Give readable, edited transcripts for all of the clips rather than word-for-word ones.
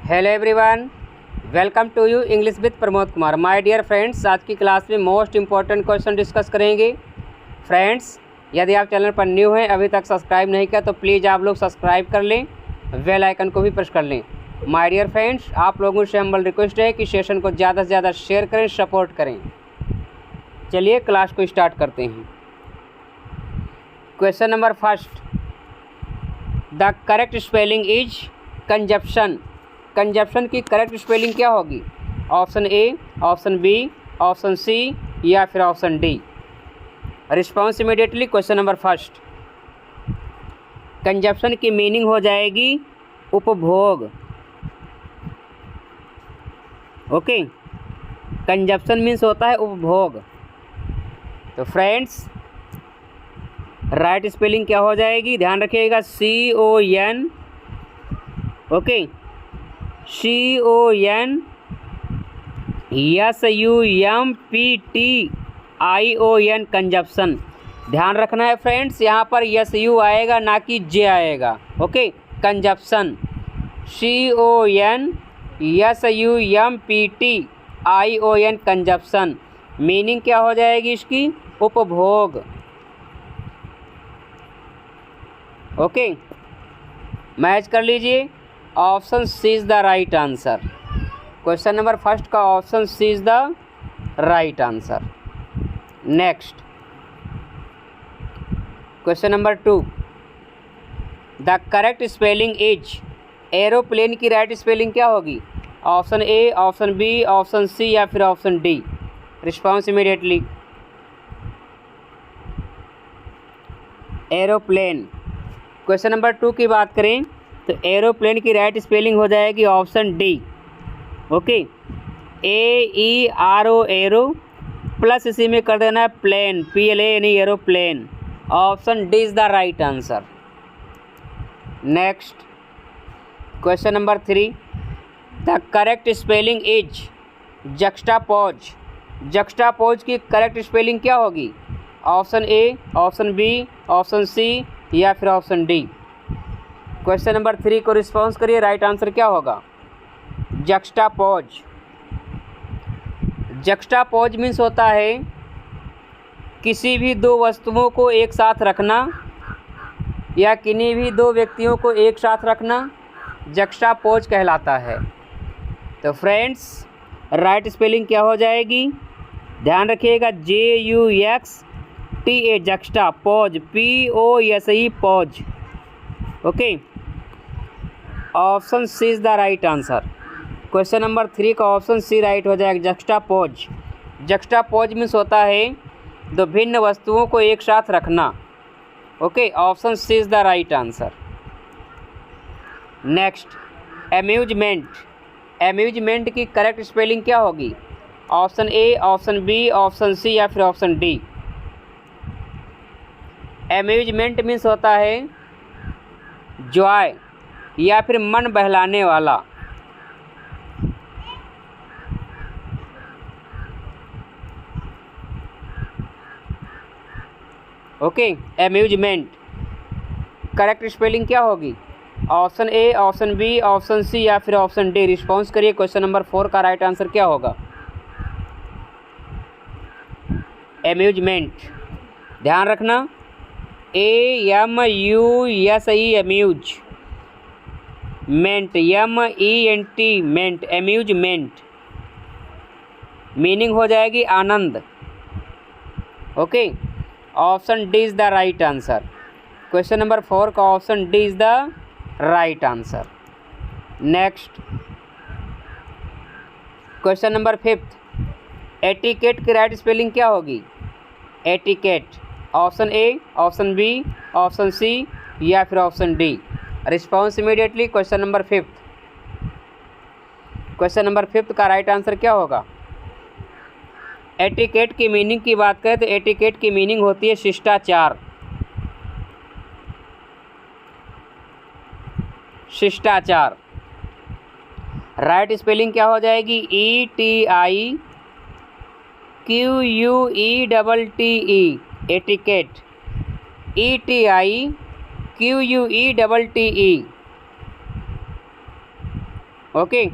Hello everyone, welcome to you English with Pramod Kumar. My dear friends, आज की class में most important question discuss करेंगे। Friends, यदि आप चैनल पर न्यू हैं, अभी तक सब्सक्राइब नहीं किया तो प्लीज़ आप लोग सब्सक्राइब कर लें, बेल आइकन को भी प्रेस कर लें। माय डियर फ्रेंड्स, आप लोगों से हम्बल रिक्वेस्ट है कि सेशन को ज़्यादा से ज़्यादा शेयर करें, सपोर्ट करें। चलिए क्लास को स्टार्ट करते हैं। Question number first, the correct spelling is consumption. Consumption की करेक्ट स्पेलिंग क्या होगी? Option A, option B, option C या फिर option D. Response immediately. Question number first, consumption की मीनिंग हो जाएगी उपभोग। ओके, कंजप्शन मीन्स होता है उपभोग। तो फ्रेंड्स, राइट स्पेलिंग क्या हो जाएगी? ध्यान रखिएगा, CON, okay, CON SUMPTION consumption. ध्यान रखना है फ्रेंड्स, यहाँ पर SU आएगा ना कि J आएगा। Okay, consumption CON SUMPTION consumption. Meaning क्या हो जाएगी इसकी? उपभोग। ओके, मैच कर लीजिए। Option C is the right answer. Question number first का option C is the right answer. Next, question number 2, the correct spelling is. Aeroplane की right spelling क्या होगी? Option A, option B, option C या फिर option D. Response immediately. Aeroplane. Question number 2 की बात करें तो एरोप्लेन की राइट स्पेलिंग हो जाएगी option D. Okay, AERO aero plus इसी में कर देना है प्लेन, PLA यानी aeroplane. Option D is the right answer. Next, question number 3, the correct spelling is juxtapose. Juxtapose की करेक्ट स्पेलिंग क्या होगी? Option A, option B, option C या फिर ऑप्शन डी। क्वेश्चन नंबर 3 को रिस्पॉन्स करिए, right answer क्या होगा? Juxtapose. Juxtapose means होता है किसी भी दो वस्तुओं को एक साथ रखना या किन्हीं भी दो व्यक्तियों को एक साथ रखना जक्स्टापोज कहलाता है। तो फ्रेंड्स, राइट स्पेलिंग क्या हो जाएगी? ध्यान रखिएगा, JUXTA juxtapose, POSE pose. Okay, option C is the right answer. Question number 3 का ऑप्शन सी राइट हो जाएगा, जक्स्टापोज। जक्स्टापोज मीन्स होता है दो भिन्न वस्तुओं को एक साथ रखना। Okay, option C is the right answer. Next, amusement. Amusement की करेक्ट स्पेलिंग क्या होगी? Option A, option B, option C या फिर ऑप्शन डी। एम्यूजमेंट मीन्स होता है जॉय या फिर मन बहलाने वाला। ओके, एम्यूजमेंट करेक्ट स्पेलिंग क्या होगी? Option A, option B, option C या फिर ऑप्शन डी। रिस्पॉन्स करिए। क्वेश्चन नंबर 4 का राइट आंसर क्या होगा? एम्यूजमेंट। ध्यान रखना, AMUSE amuse, ment MENT ment, amusement. Meaning हो जाएगी आनंद। Okay, option D is the right answer. Question number 4 का option D is the right answer. Next, question number 5, etiquette की राइट स्पेलिंग क्या होगी? Etiquette. Option A, option B, option C या फिर option D. Response immediately. Question number 5। Question number 5 का right answer क्या होगा? Etiquette की मीनिंग की बात करें तो एटिकेट की मीनिंग होती है शिष्टाचार। शिष्टाचार। राइट स्पेलिंग क्या हो जाएगी? ETIQUETTE, etiquette. ETIQUETTE। Okay.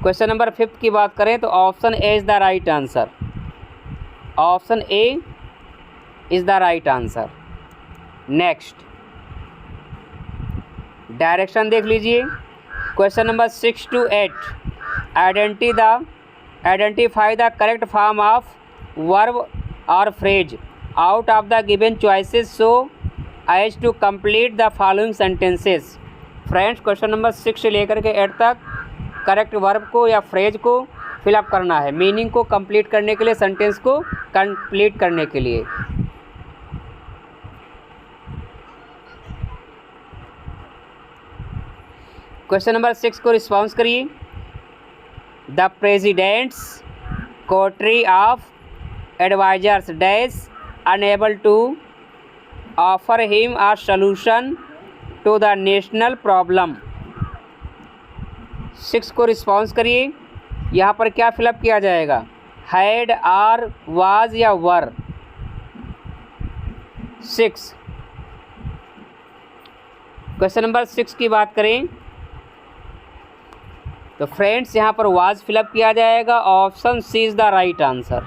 Question number 5 की बात करें तो option A is the right answer. Option A is the right answer. Next direction देख लीजिए। Question number 6 to 8 identify the correct form of verb और phrase out of the given choices so as to complete the following sentences. Friends question number 6 से लेकर के 8 तक correct verb को या phrase को फिलअप करना है, मीनिंग को कंप्लीट करने के लिए, सेंटेंस को कंप्लीट करने के लिए। क्वेश्चन नंबर 6 को रिस्पॉन्स करिए। The president's coterie of advisers dash unable to offer him a solution to the national problem. 6 को रिस्पॉन्स करिए। यहाँ पर क्या फिलअप किया जाएगा, हैड आर वाज या वर। 6 क्वेश्चन नंबर 6 की बात करें तो फ्रेंड्स यहाँ पर वाज फिलअप किया जाएगा। Option C is the right answer.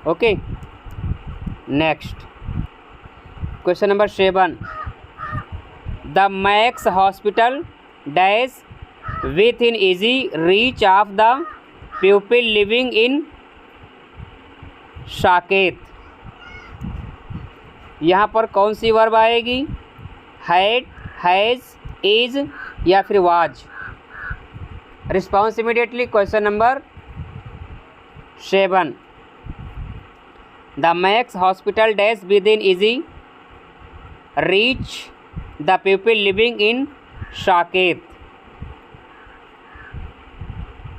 Okay. Next question number 7 the Max hospital dash within easy reach of the people living in Saket. यहाँ पर कौन सी वर्ब आएगी, हैड, हैज़, इज या फिर was. Response immediately. Question number 7 the Max hospital dash within easy reach the people living in Saket.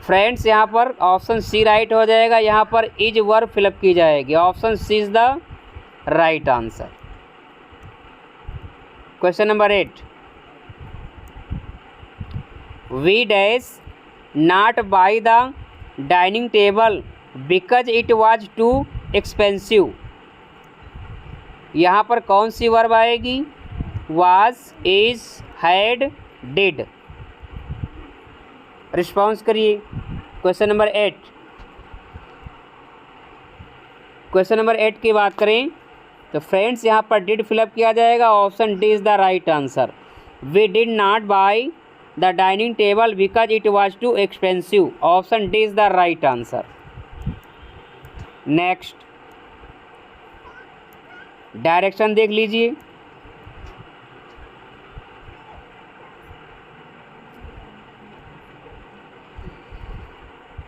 Friends यहाँ पर option C right हो जाएगा। यहाँ पर इज वर्ब फिलअप की जाएगी। Option C is the right answer. Question number 8 we dash not buy the dining table because it was too expensive. यहाँ पर कौन सी वर्ब आएगी, was, is, had, did. Response करिए। क्वेश्चन नंबर 8 क्वेश्चन नंबर 8 की बात करें तो फ्रेंड्स यहाँ पर डिड फिलअप किया जाएगा। Option D is the right answer. We did not buy the dining table because it was too expensive. Option D is the right answer. Next direction देख लीजिए।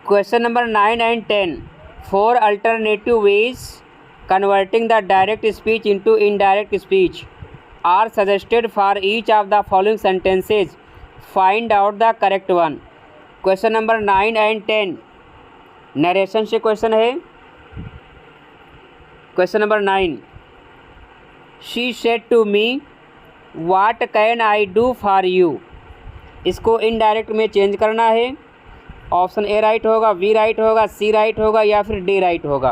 Question number 9 and 10 4 alternative ways converting the direct speech into indirect speech are suggested for each of the following sentences. Find out the correct one. Question number 9 and 10 narration से question है। Question number 9 she said to me what can I do for you. इसको indirect में change करना है। Option A right होगा, B right होगा, C right होगा या फिर डी राइट होगा।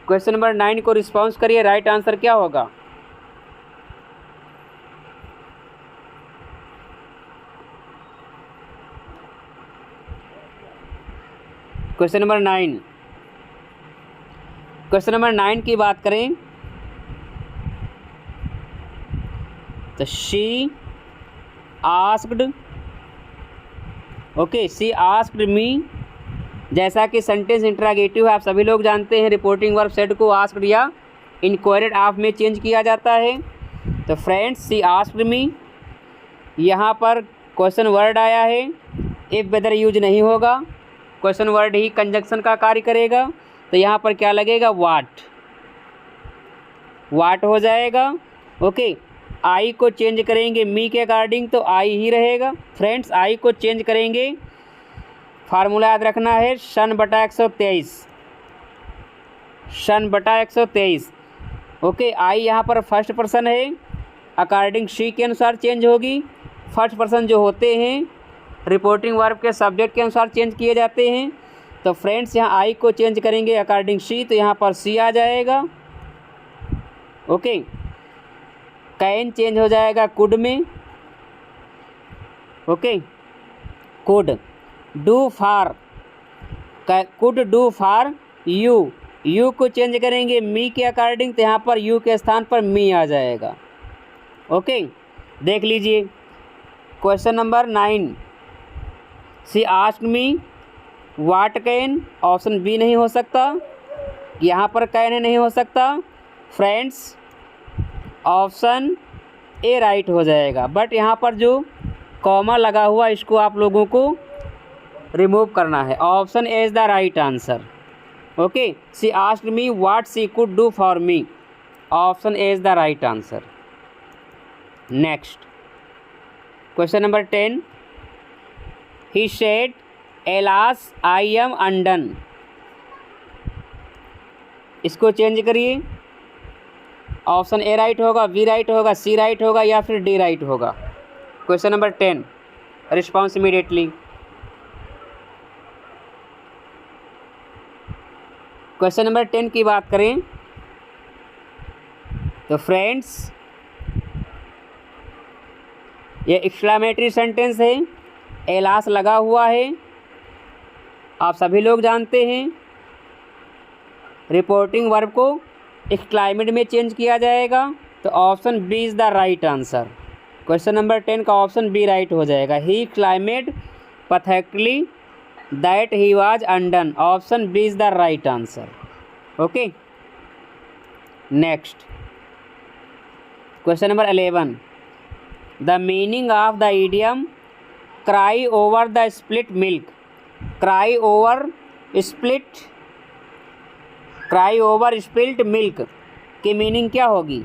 क्वेश्चन नंबर 9 को रिस्पॉन्स करिए। राइट आंसर क्या होगा, क्वेश्चन नंबर 9 क्वेश्चन नंबर 9 की बात करें तो she asked, okay, she asked me. जैसा कि सेंटेंस इंट्रागेटिव है, आप सभी लोग जानते हैं रिपोर्टिंग वर्ब सेड को आस्क्ड या इंक्वायर्ड ऑफ में चेंज किया जाता है। तो फ्रेंड्स शी आस्क्ड मी, यहाँ पर क्वेश्चन वर्ड आया है, इफ वेदर यूज नहीं होगा, क्वेश्चन वर्ड ही कंजंक्शन का कार्य करेगा। तो यहाँ पर क्या लगेगा, वाट, वाट हो जाएगा। ओके, आई को चेंज करेंगे मी के अकॉर्डिंग तो आई ही रहेगा। फ्रेंड्स आई को चेंज करेंगे, फार्मूला याद रखना है, सन बटा 123, सन बटा 123। ओके, आई यहाँ पर फर्स्ट पर्सन है, अकॉर्डिंग शी के अनुसार चेंज होगी। फर्स्ट पर्सन जो होते हैं रिपोर्टिंग वर्ब के सब्जेक्ट के अनुसार चेंज किए जाते हैं। तो फ्रेंड्स यहाँ आई को चेंज करेंगे अकॉर्डिंग शी, तो यहाँ पर सी आ जाएगा। ओके, कैन चेंज हो जाएगा कुड में। Okay. Could do for, could do for you, you को चेंज करेंगे मी के अकॉर्डिंग, तो यहाँ पर यू के स्थान पर मी आ जाएगा। ओके, देख लीजिए question number 9। She asked me what can, option B नहीं हो सकता, यहाँ पर कैन नहीं हो सकता फ्रेंड्स, ऑप्शन ए राइट हो जाएगा। बट यहाँ पर जो कॉमा लगा हुआ इसको आप लोगों को रिमूव करना है। Option A is the right answer. Okay, she asked me what she could do for me, option A is the right answer. Next question number 10। He said alas I am undone, इसको change करिए। Option A right होगा, B right होगा, C right होगा या फिर D right होगा। Question number 10, response immediately. Question number 10 की बात करें तो फ्रेंड्स ये एक्सक्लेमेटरी सेंटेंस है, एलास लगा हुआ है, आप सभी लोग जानते हैं। रिपोर्टिंग वर्ब को एक्सक्लाइमेट में चेंज किया जाएगा, तो option B is the right answer. Question number 10 का ऑप्शन बी राइट हो जाएगा। He climate pathetically that he was undone, option B is the right answer. Okay, next question number 11। The meaning of the idiom cry over the split milk, cry over spilt milk की meaning क्या होगी?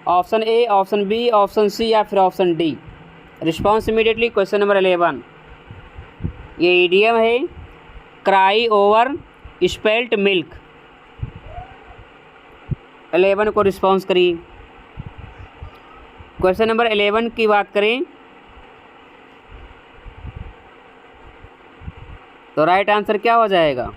Option A, option B, option C या फिर option D. Response immediately. Question number 11, ये idiom है cry over spilt milk. 11 को response करिए। Question number 11 की बात करें तो राइट आंसर क्या हो जाएगा?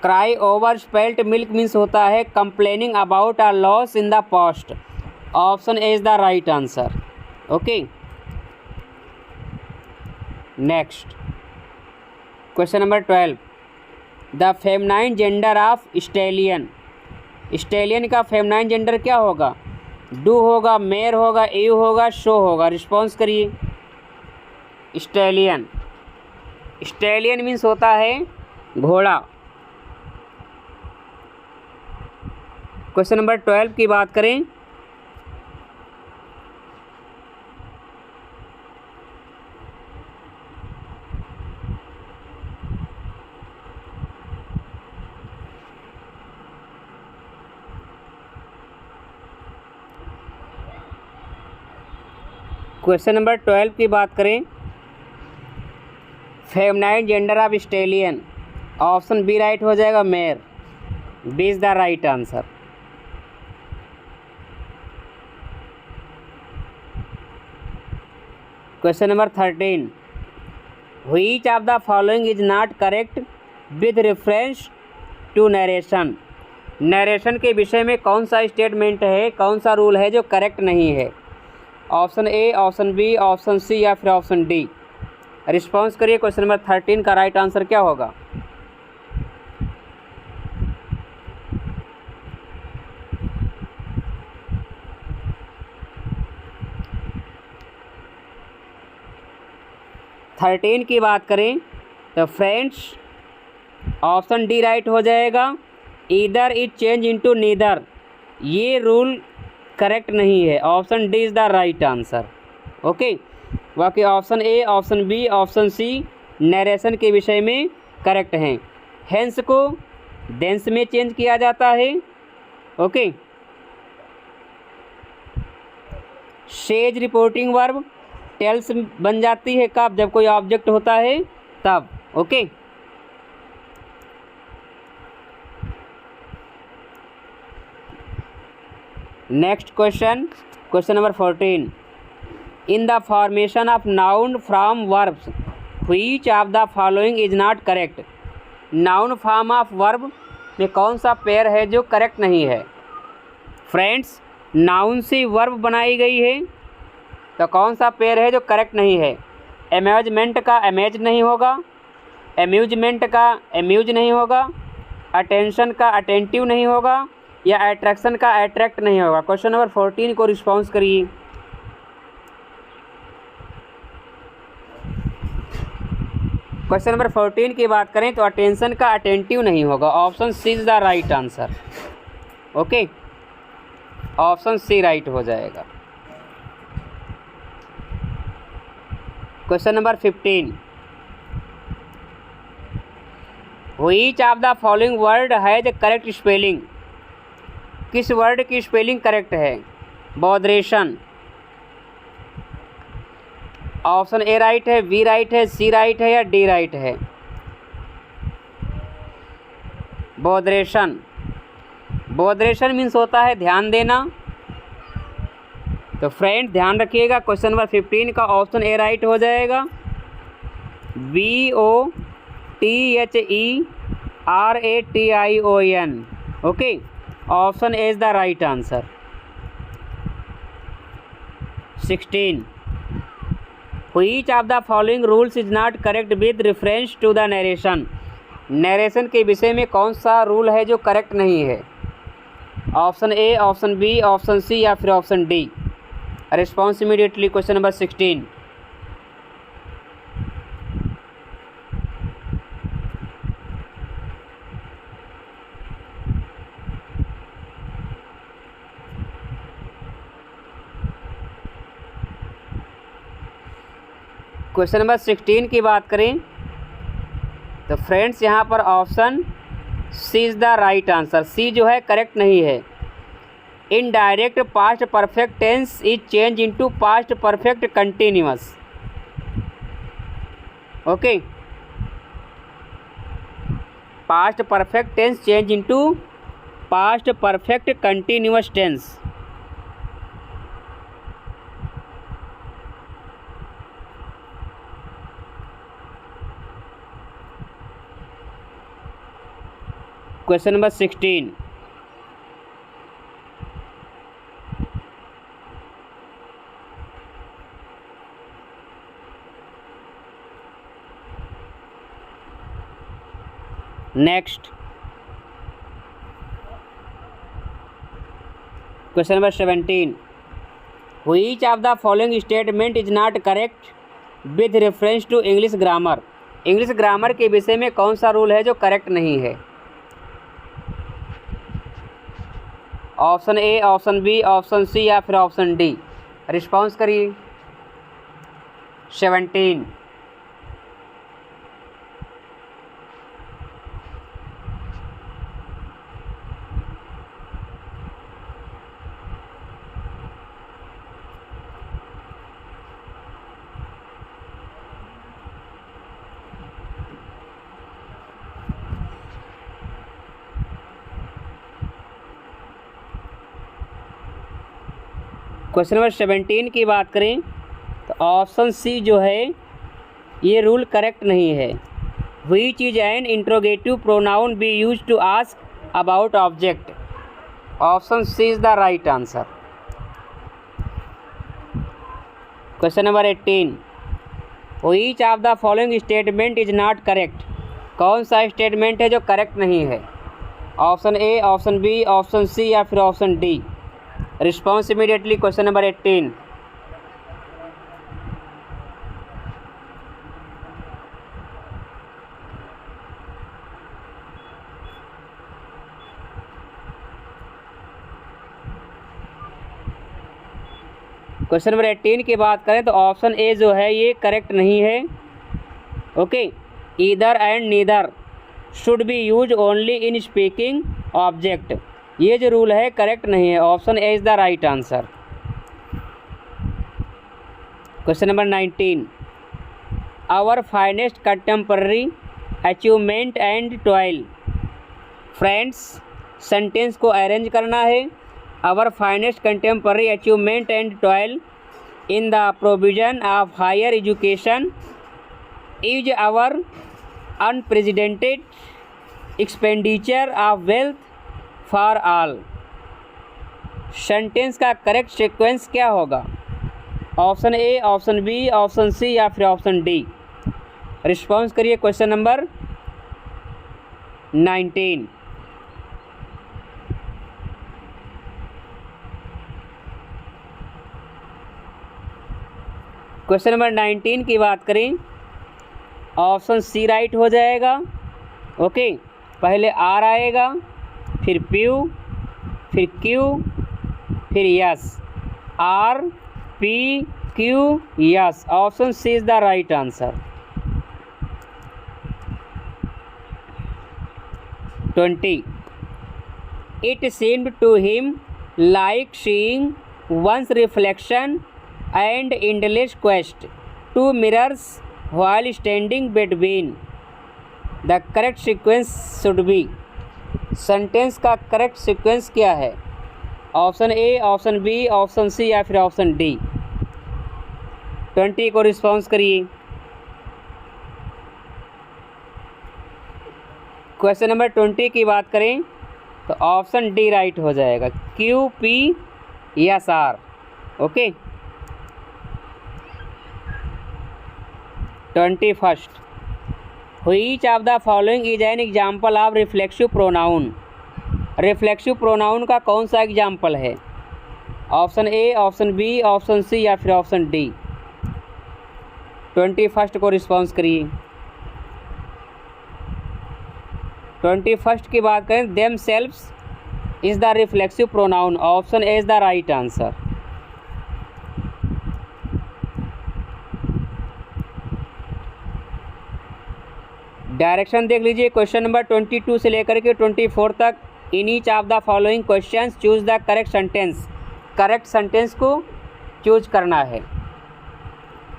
Cry over spilt milk means होता है complaining about a loss in the past, option A is the right answer. Okay, next question number 12। The feminine gender of stallion, stallion का फेमनाइन जेंडर क्या होगा? Do होगा, mayor होगा, you होगा, show होगा। Response करिए। स्टेलियन, स्टेलियन मीन्स होता है घोड़ा। क्वेश्चन नंबर 12 की बात करें क्वेश्चन नंबर 12 की बात करें feminine gender of stallion, option B right हो जाएगा, mare. B is the right answer. Question number 13। Which of the following is not correct with reference to narration, narration के विषय में कौन सा स्टेटमेंट है, कौन सा रूल है जो करेक्ट नहीं है? Option A, option B, option C या फिर ऑप्शन डी। रिस्पॉन्स करिए। क्वेश्चन नंबर 13 का राइट आंसर क्या होगा? थर्टीन की बात करें तो फ्रेंड्स ऑप्शन डी राइट हो जाएगा। Either is change into neither, ये रूल करेक्ट नहीं है, option D is the right answer. Okay, बाकी option A, option B, option C narration के विषय में करेक्ट हैं। हेंस को देंस में चेंज किया जाता है। Okay, says reporting verb tells बन जाती है कब? जब कोई ऑब्जेक्ट होता है तब। Okay, next question, question number 14। In the formation of noun from verbs which of the following is not correct, noun form of verb में कौन सा पेयर है जो करेक्ट नहीं है? फ्रेंड्स नाउन से वर्ब बनाई गई है, तो कौन सा पेयर है जो करेक्ट नहीं है? अमेजमेंट का अमेज नहीं होगा, एम्यूजमेंट का एम्यूज नहीं होगा, अटेंशन का अटेंटिव नहीं होगा, या अट्रैक्शन का अट्रैक्ट नहीं होगा। क्वेश्चन नंबर 14 को रिस्पॉन्स करिए। क्वेश्चन नंबर 14 की बात करें तो अटेंशन का अटेंटिव नहीं होगा। Option C is the right answer. Okay, option C right हो जाएगा। Question number 15, which of the following word has correct spelling? किस वर्ड की स्पेलिंग करेक्ट है? बॉदरेशन। ऑप्शन ए राइट है, बी राइट है, सी राइट है, या D right है? बॉदरेशन। बॉदरेशन मीन्स होता है ध्यान देना। तो फ्रेंड ध्यान रखिएगा, क्वेश्चन नंबर 15 का ऑप्शन ए राइट हो जाएगा। BOTHERATION। Okay, option A is the right answer. 16, which of the following rules is not correct with reference to the narration? Narration के विषय में कौन सा रूल है जो करेक्ट नहीं है? Option A, option B, option C, या फिर option D? Response immediately. Question number 16, question number 16 की बात करें तो फ्रेंड्स यहाँ पर option C is the right answer. C जो है करेक्ट नहीं है। Indirect past perfect tense is change into past perfect continuous. Okay, past perfect tense change into past perfect continuous tense. Question number 16, next question number 17, which of the following statement is not correct with reference to English grammar? English grammar के विषय में कौन सा rule है जो correct नहीं है? Option A, option B, option C, या फिर ऑप्शन डी? रिस्पॉन्स करिए। 17, क्वेश्चन नंबर 17 की बात करें तो ऑप्शन सी जो है ये रूल करेक्ट नहीं है। Which is an interrogative pronoun be use to ask about object? Option C is the right answer. Question number 18, which of the following statement is not correct? कौन सा स्टेटमेंट है जो correct नहीं है? Option A, option B, option C, या फिर option D? Response immediately. Question number 18, question number 18 की बात करें तो ऑप्शन ए जो है ये करेक्ट नहीं है। Okay, either and neither should be use only in speaking object, ये जो रूल है करेक्ट नहीं है। Option A is the right answer. Question number 19, our finest contemporary achievement and toil. Friends sentence को अरेंज करना है। Our finest contemporary achievement and toil in the provision of higher education is our unprecedented expenditure of wealth for all. Sentence का correct sequence क्या होगा? Option A, option B, option C या फिर option D. Response करिए question number 19। Question number 19 की बात करें, option C right हो जाएगा। ओके, पहले आर आएगा, फिर प्यू, फिर क्यू, फिर S. R P Q S, option C is the right answer. 20, it seemed to him like seeing one's reflection and endless quest to mirrors while standing between. The correct sequence should be, sentence का correct sequence क्या है? Option A, option B, option C या फिर option D. 20 को response करिए। Question number 20 की बात करें तो ऑप्शन डी राइट हो जाएगा, Q P S R. Okay. 21, which of the following is an example of reflexive pronoun. Reflexive pronoun का कौन सा एग्जाम्पल है? Option A, option B, option C या फिर ऑप्शन डी। 21 को रिस्पॉन्स करिए। 21 की बात करें, them selves is the reflexive pronoun, option A is the right answer. Direction देख लीजिए, क्वेश्चन नंबर 22 से लेकर के 24 तक। In each of the following questions choose the correct sentence. Correct sentence को चूज करना है।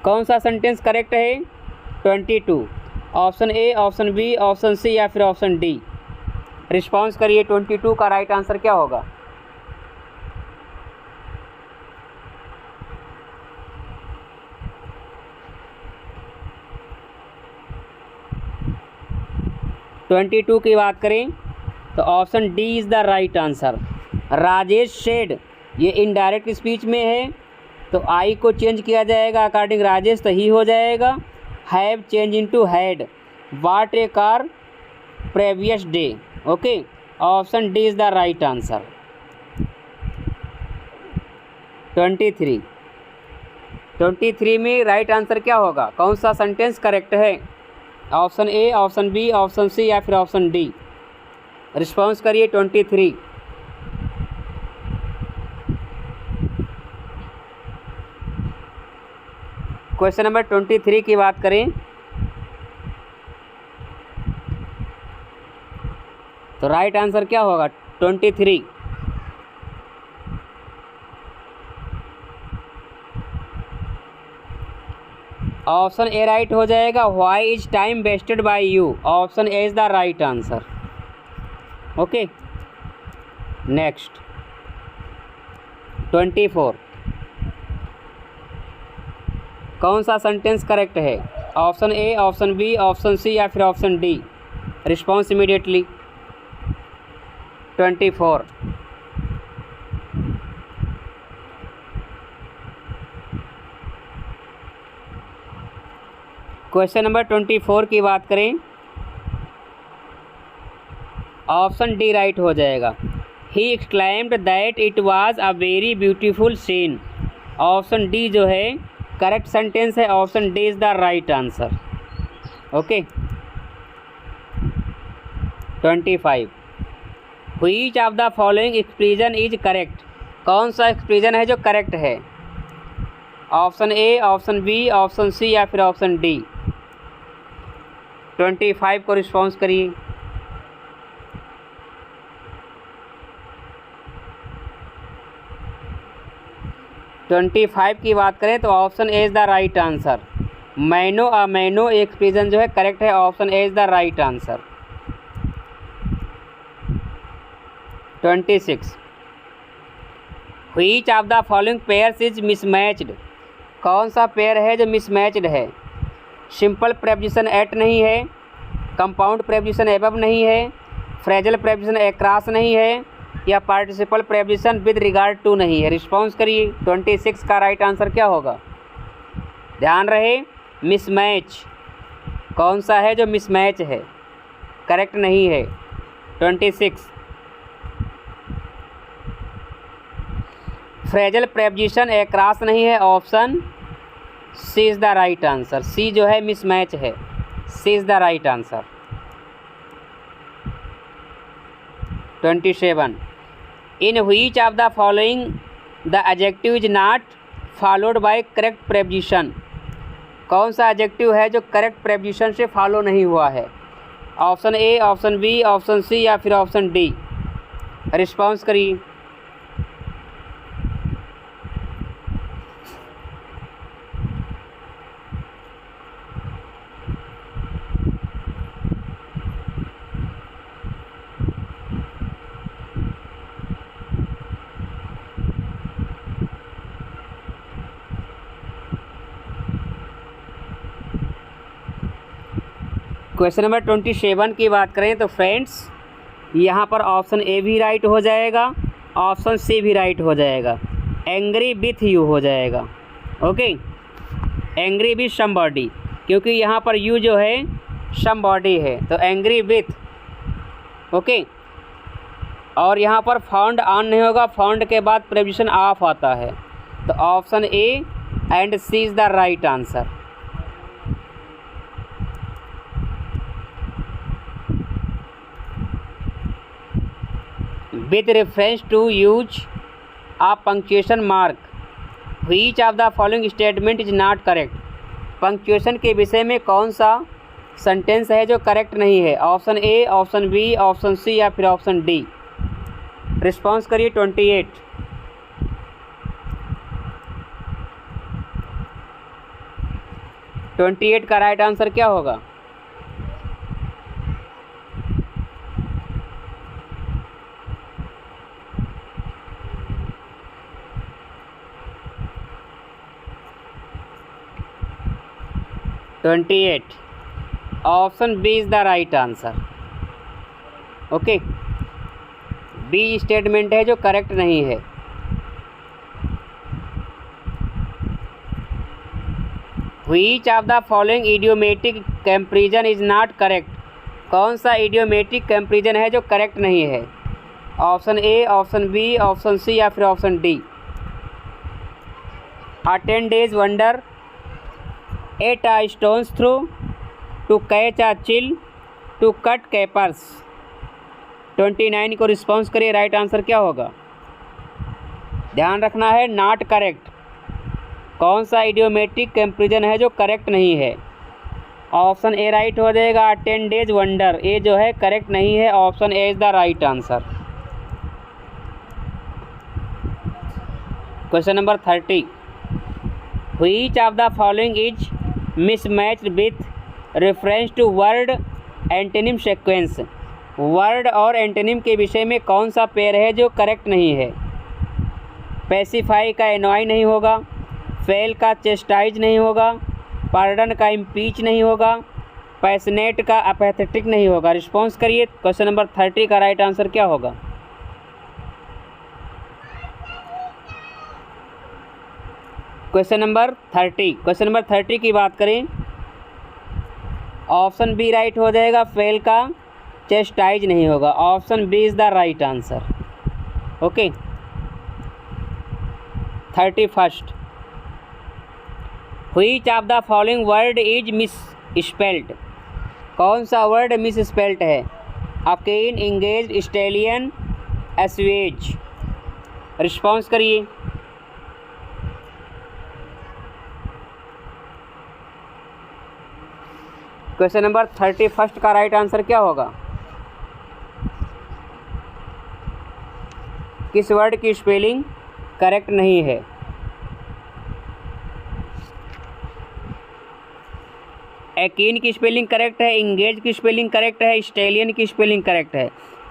कौन सा सेंटेंस करेक्ट है? 22, option A, option B, option C या फिर ऑप्शन डी। रिस्पॉन्स करिए, 22 का राइट आंसर क्या होगा? ट्वेंटी टू की बात करें तो option D is the right answer. Rajesh said, ये इनडायरेक्ट स्पीच में है तो आई को चेंज किया जाएगा अकॉर्डिंग राजेश, तो ही हो जाएगा। Have change into had. What a car previous day. Okay, option D is the right answer. 23 में राइट आंसर क्या होगा? कौन सा सेंटेंस करेक्ट है? Option A, option B, option C या फिर ऑप्शन डी। रिस्पॉन्स करिए 23। क्वेश्चन नंबर 23 की बात करें तो राइट आंसर क्या होगा? 23। ऑप्शन ए राइट हो जाएगा। Why is time wasted by you, option A is the right answer. Okay, next 24, कौन सा सेंटेंस करेक्ट है? Option A, option B, option C या फिर option D. Response immediately. 24, question number 24 की बात करें, ऑप्शन डी राइट हो जाएगा। He exclaimed that it was a very beautiful scene. Option D जो है करेक्ट सेंटेंस है, option D is the right answer. Okay, 25, which of the following expression is correct. कौन सा एक्सप्रेशन है जो correct है? Option A, option B, option C या फिर ऑप्शन डी। 25 को रिस्पॉन्स करिए। ट्वेंटी 25 की बात करें तो option A is the right answer. Mano a mano expression जो है करेक्ट है, option A is the right answer. 26, which of the following pairs is misspelled. कौन सा पेयर है जो मिसमैच्ड है? सिंपल प्रेपोजिशन एट नहीं है, कंपाउंड प्रेपोजिशन एबव नहीं है, फ्रेजल प्रेपोजिशन अक्रॉस नहीं है, या participle preposition with regard to नहीं है। रिस्पॉन्स करिए। 26 का राइट आंसर क्या होगा? ध्यान रहे, मिसमैच कौन सा है जो मिसमैच है, करेक्ट नहीं है। 26 फ्रेजल प्रेपोजिशन एक्रॉस नहीं है। Option C is the right answer. C जो है मिसमैच है। C is the right answer. 27 in which of the following the adjective is not followed by correct preposition. कौन सा एडजेक्टिव है जो करेक्ट प्रेपोजिशन से फॉलो नहीं हुआ है? Option A, option B, option C या फिर ऑप्शन डी। रिस्पॉन्स करिए। क्वेश्चन नंबर 27 की बात करें तो फ्रेंड्स यहाँ पर ऑप्शन ए भी राइट हो जाएगा, ऑप्शन सी भी राइट हो जाएगा। एंग्री विथ यू हो जाएगा। ओके, एंग्री विथ समबॉडी, क्योंकि यहाँ पर यू जो है समबॉडी है, तो एंग्री विथ। ओके, और यहाँ पर फाउंड ऑन नहीं होगा, फाउंड के बाद प्रेपोजिशन ऑफ आता है, तो option A and C is the right answer. with reference to use of punctuation mark which of the following statement is not correct। Punctuation के विषय में कौन सा सेंटेंस है जो करेक्ट नहीं है? Option A, option B, option C या फिर ऑप्शन डी। रिस्पॉन्स करिए। 28 का राइट आंसर क्या होगा? Option B is the right answer. Okay, B statement है जो करेक्ट नहीं है। Which of the following idiomatic comparison is not correct. कौन सा इडियोमेटिक कंपैरिजन है जो करेक्ट नहीं है? Option A, option B, option C या फिर option D. A 10 days wonder, 8 stones throw, to catch a chill, to cut capers। 29 को response करिए। राइट आंसर क्या होगा? ध्यान रखना है, नॉट करेक्ट। कौन सा इडियोमेटिक कंपैरिजन है जो करेक्ट नहीं है? ऑप्शन ए राइट हो जाएगा। 10 days wonder, ए जो है करेक्ट नहीं है। Option A is the right answer. Question number 30 which of the following is mismatched with reference to word antonym sequence. Word और एंटोनिम के विषय में कौन सा पेयर है जो करेक्ट नहीं है? पैसिफाई का एनॉय नहीं होगा, फेल का चेस्टाइज नहीं होगा, पार्डन का इम्पीच नहीं होगा, पैशनेट का अपैथेटिक नहीं होगा। रिस्पॉन्स करिए। क्वेश्चन नंबर 30 का राइट आंसर क्या होगा? क्वेश्चन नंबर 30 की बात करें, ऑप्शन बी राइट हो जाएगा। फेल का चेस्टाइज नहीं होगा। Option B is the right answer. Okay, 31 which of the following word is misspelled. कौन सा वर्ड मिस स्पेल्ड है? Akin, engage, stallion, assuage. Response करिए। क्वेश्चन नंबर 31 का राइट आंसर क्या होगा? किस वर्ड की स्पेलिंग करेक्ट नहीं है? एकीन की स्पेलिंग करेक्ट है, इंगेज की स्पेलिंग करेक्ट है, स्टेलियन की स्पेलिंग करेक्ट है।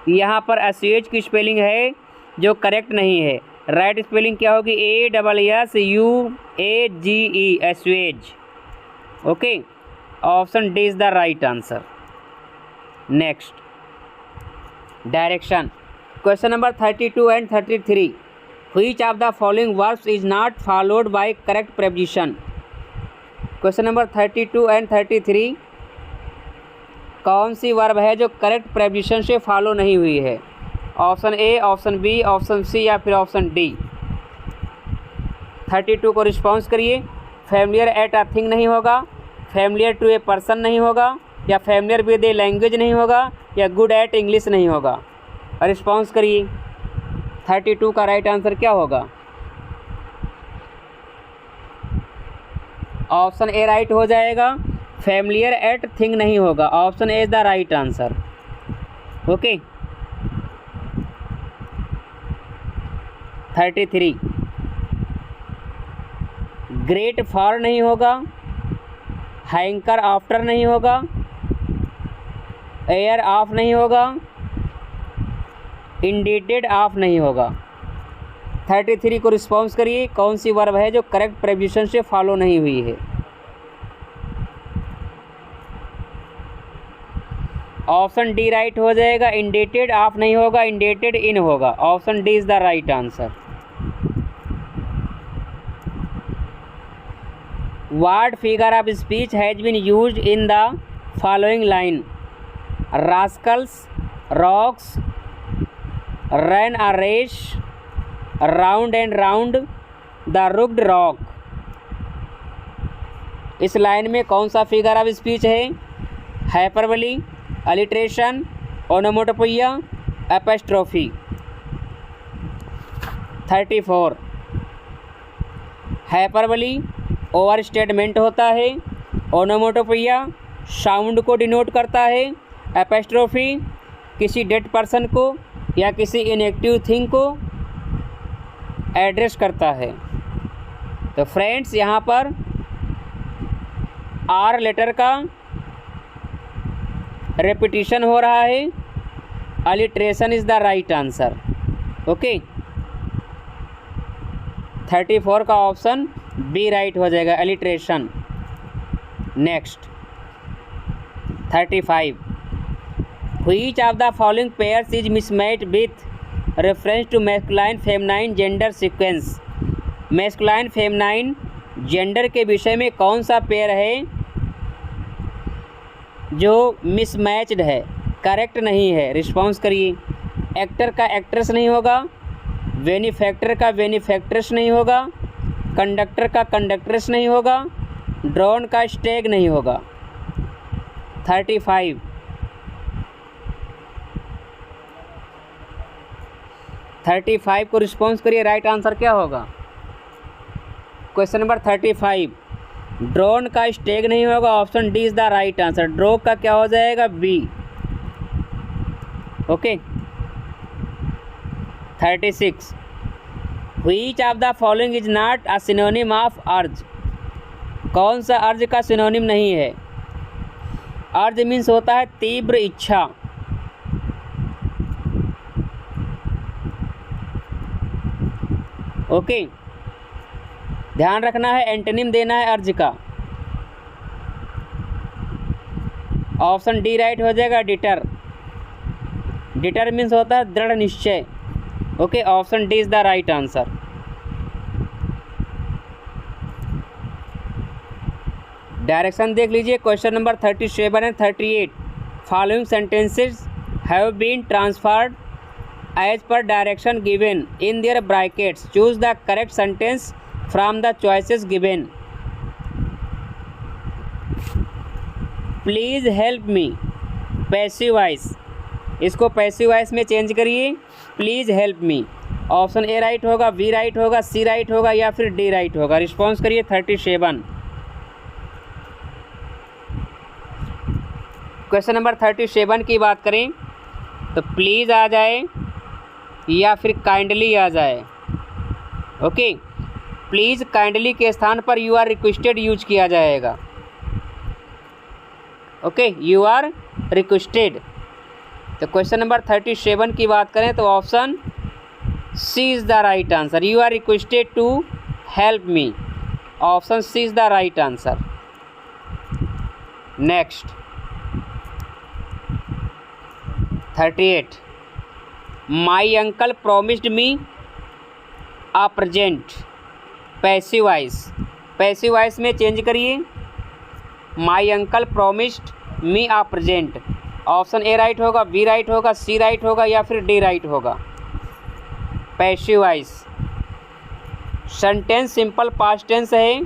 यहाँ पर एस्वेज की स्पेलिंग है जो करेक्ट नहीं है। राइट स्पेलिंग क्या होगी? ASSUAGE, assuage. Okay, option D is the right answer. Next, direction. Question number 32 and 33. Which of the following verbs is not followed by correct preposition? Question number 32 and 33. कौन सी verb है जो correct preposition से follow नहीं हुई है? Option A, option B, option C या फिर ऑप्शन डी। 32 को रिस्पॉन्स करिए। फैमिलियर एट अ थिंग नहीं होगा, फैमिलियर टू ए पर्सन नहीं होगा, या फैमिलियर विद ए लैंग्वेज नहीं होगा, या गुड एट इंग्लिश नहीं होगा। रिस्पॉन्स करिए। 32 का राइट आंसर क्या होगा? ऑप्शन ए राइट हो जाएगा, फैमिलियर एट थिंग नहीं होगा। Option A is the right answer. Okay. 33 great for नहीं होगा, हैंकर आफ्टर नहीं होगा, एयर ऑफ नहीं होगा, इंडेटेड ऑफ नहीं होगा। 33 को रिस्पॉन्स करिए। कौन सी वर्ब है जो करेक्ट प्रेपोजिशन से फॉलो नहीं हुई है? ऑप्शन डी राइट हो जाएगा, इंडेटेड ऑफ नहीं होगा, इंडेटेड इन होगा। Option D is the right answer. What figure of speech has been used in the following line? Rascals, rocks, ran a race, round and round, the rugged rock। इस line में कौन सा figure of speech है? Hyperbole, alliteration, onomatopoeia, apostrophe. 34 hyperbole overstatement होता है, ओनोमोटोपोइया sound को denote करता है, एपोस्ट्रोफी किसी डेड पर्सन को या किसी इनएक्टिव थिंग को एड्रेस करता है। तो फ्रेंड्स यहाँ पर आर लेटर का रेपिटिशन हो रहा है, alliteration is the right answer. Okay. 34 का ऑप्शन बी राइट हो जाएगा, alliteration. Next 35 which of the following pairs is mismatched with reference to masculine feminine gender sequence. Masculine feminine gender के विषय में कौन सा पेयर है जो मिसमैच्ड है, करेक्ट नहीं है? रिस्पॉन्स करिए। एक्टर का एक्ट्रेस नहीं होगा, बेनिफैक्टर का बेनिफैक्ट्रेस नहीं होगा, कंडक्टर का कंडक्ट्रेस नहीं होगा, ड्रोन का स्टेग नहीं होगा। 35 को रिस्पॉन्स करिए। राइट आंसर क्या होगा? क्वेश्चन नंबर 35 ड्रोन का स्टेग नहीं होगा। Option D is the right answer. ड्रोग का क्या हो जाएगा? B. Okay. 36 which of the following is not a synonym of urge. कौन सा अर्ज का सिनोनिम नहीं है? अर्ज मीन्स होता है तीव्र इच्छा। ओके। ध्यान रखना है, एंटोनिम देना है अर्ज का। ऑप्शन डी राइट हो जाएगा, डिटर। डिटर मीन्स होता है दृढ़ निश्चय। Okay. Option D is the right answer. Direction देख लीजिए। Question number 37 and 38 following sentences have been transferred as per direction given in their brackets. Choose the correct sentence from the choices given. Please help me, passive voice. इसको passive voice में change करिए, please help me. Option A right होगा, B right होगा, C right होगा या फिर D right होगा। Response करिए। 37 क्वेश्चन नंबर 37 की बात करें तो प्लीज़ आ जाए या फिर काइंडली आ जाए। ओके। प्लीज़ काइंडली के स्थान पर यू आर रिक्वेस्टेड यूज किया जाएगा। ओके। You are requested. तो क्वेश्चन नंबर 37 की बात करें तो option C is the right answer. You are requested to help me. Option C is the right answer. Next 38 my uncle promised me a present, passive voice, passive voice में change करिए, my uncle promised me a present. Option A right होगा, B right होगा, C right होगा या फिर D right होगा। Passive voice. Sentence simple past tense है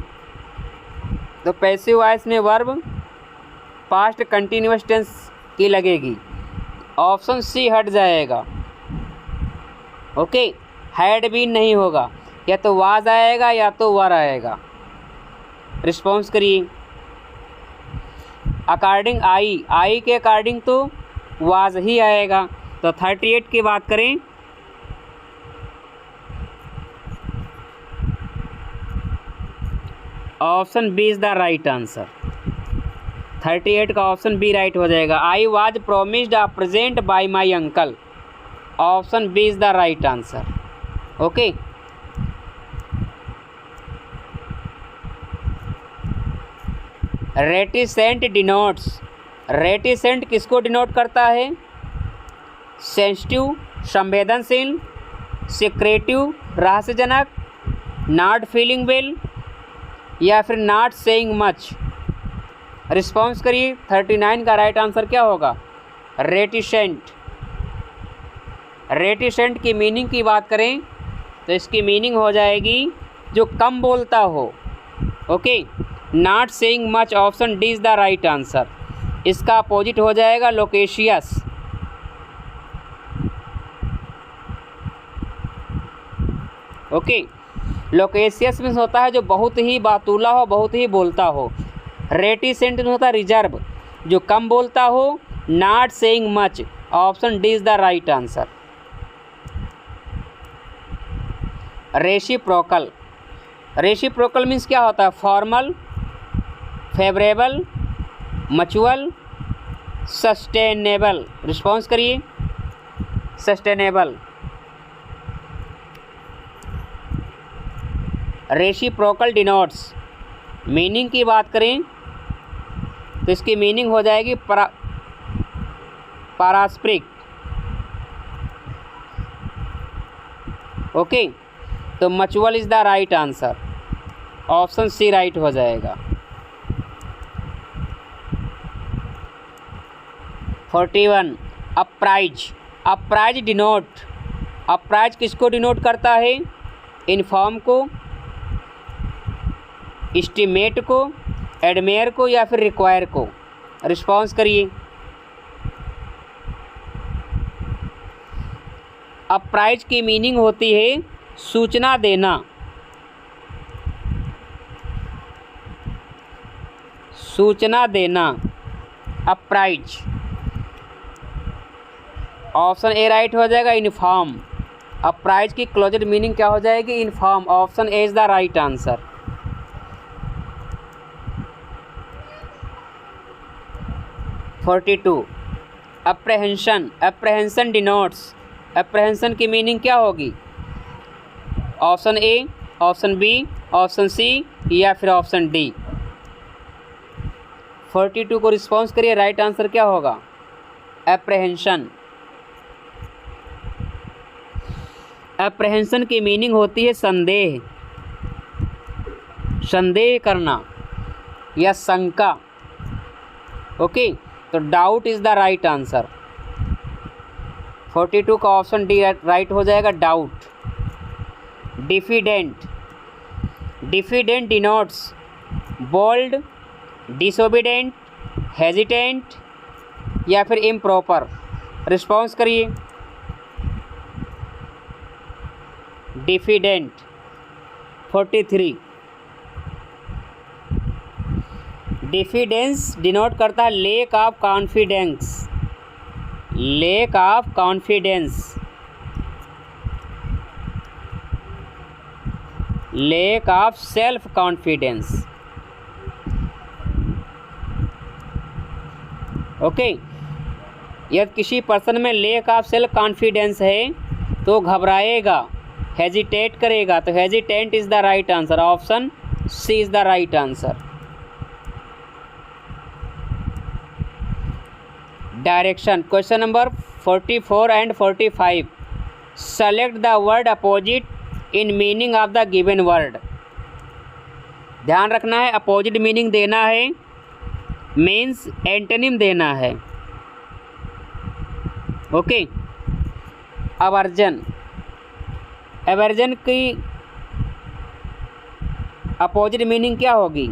तो पैसिव वॉइस में वर्ब पास्ट कंटिन्यूअस टेंस की लगेगी। ऑप्शन सी हट जाएगा। ओके, हैड बीन नहीं होगा, या तो वाज आएगा या तो वर आएगा। रिस्पॉन्स करिए। अकॉर्डिंग आई के अकॉर्डिंग तो वाज ही आएगा। तो 38 की बात करें, option B is the right answer. 38 का ऑप्शन बी राइट हो जाएगा। I was promised a present by my uncle. Option B is the right answer. Okay, reticent denotes, reticent किसको डिनोट करता है? सेंसिटिव संवेदनशील, सिक्रेटिव रहस्यजनक, नॉट फीलिंग वेल या फिर नॉट सेइंग मच। रिस्पॉन्स करिए। 39 का राइट आंसर क्या होगा? रेटिसेंट। रेटिसेंट की मीनिंग की बात करें तो इसकी मीनिंग हो जाएगी जो कम बोलता हो। Okay, not saying much, option D is the right answer. इसका अपोजिट हो जाएगा लोकेशियस। ओके, लोकेशियस मीन्स होता है जो बहुत ही बातूला हो, बहुत ही बोलता हो। रेटिसेंट मीन्स होता है रिजर्व, जो कम बोलता हो। Not saying much, option D is the right answer. Reciprocal, reciprocal means क्या होता है? Formal, favourable, mutual, sustainable. Response करिए। सस्टेनेबल। रेसिप्रोकल डिनोट्स, मीनिंग की बात करें तो इसकी मीनिंग हो जाएगी पारस्परिक। ओके, तो mutual is the right answer. Option C right हो जाएगा। 41 अप्राइज, अप्राइज डिनोट, अप्राइज किसको डिनोट करता है? इन्फॉर्म को, एस्टिमेट को, एडमेयर को या फिर रिक्वायर को। रिस्पॉन्स करिए। अप्राइज की मीनिंग होती है सूचना देना, सूचना देना। अप्राइज। ऑप्शन ए राइट हो जाएगा। इन्फॉर्म, अप्राइज की क्लोज्ड मीनिंग क्या हो जाएगी? Inform. Option A is the right answer. 42 apprehension, apprehension denotes, apprehension की मीनिंग क्या होगी? Option A, option B, option C या फिर ऑप्शन डी। 42 को रिस्पॉन्स करिए। राइट आंसर क्या होगा? अप्रहेंशन। अप्रहेंशन की मीनिंग होती है संदेह, संदेह करना या शंका। ओके, तो doubt is the right answer. 42 का ऑप्शन डी राइट हो जाएगा, doubt. Diffident, diffident denotes bold, डिसोबीडेंट, hesitant या फिर इम्प्रॉपर। रिस्पॉन्स करिए। डिफिडेंट। 43 डिफिडेंस डिनोट करता है lake of confidence, lake of confidence, lake of self confidence. Okay, यदि किसी पर्सन में लेक ऑफ सेल्फ कॉन्फिडेंस है तो घबराएगा, हेजिटेट करेगा, तो hesitant is the right answer. Option C is the right answer. Direction, question number 44 and 45 select the word opposite in meaning of the given word. ध्यान रखना है, opposite meaning देना है, means antonym देना है। ओके। अवर्जन, एवर्जन की opposite meaning क्या होगी?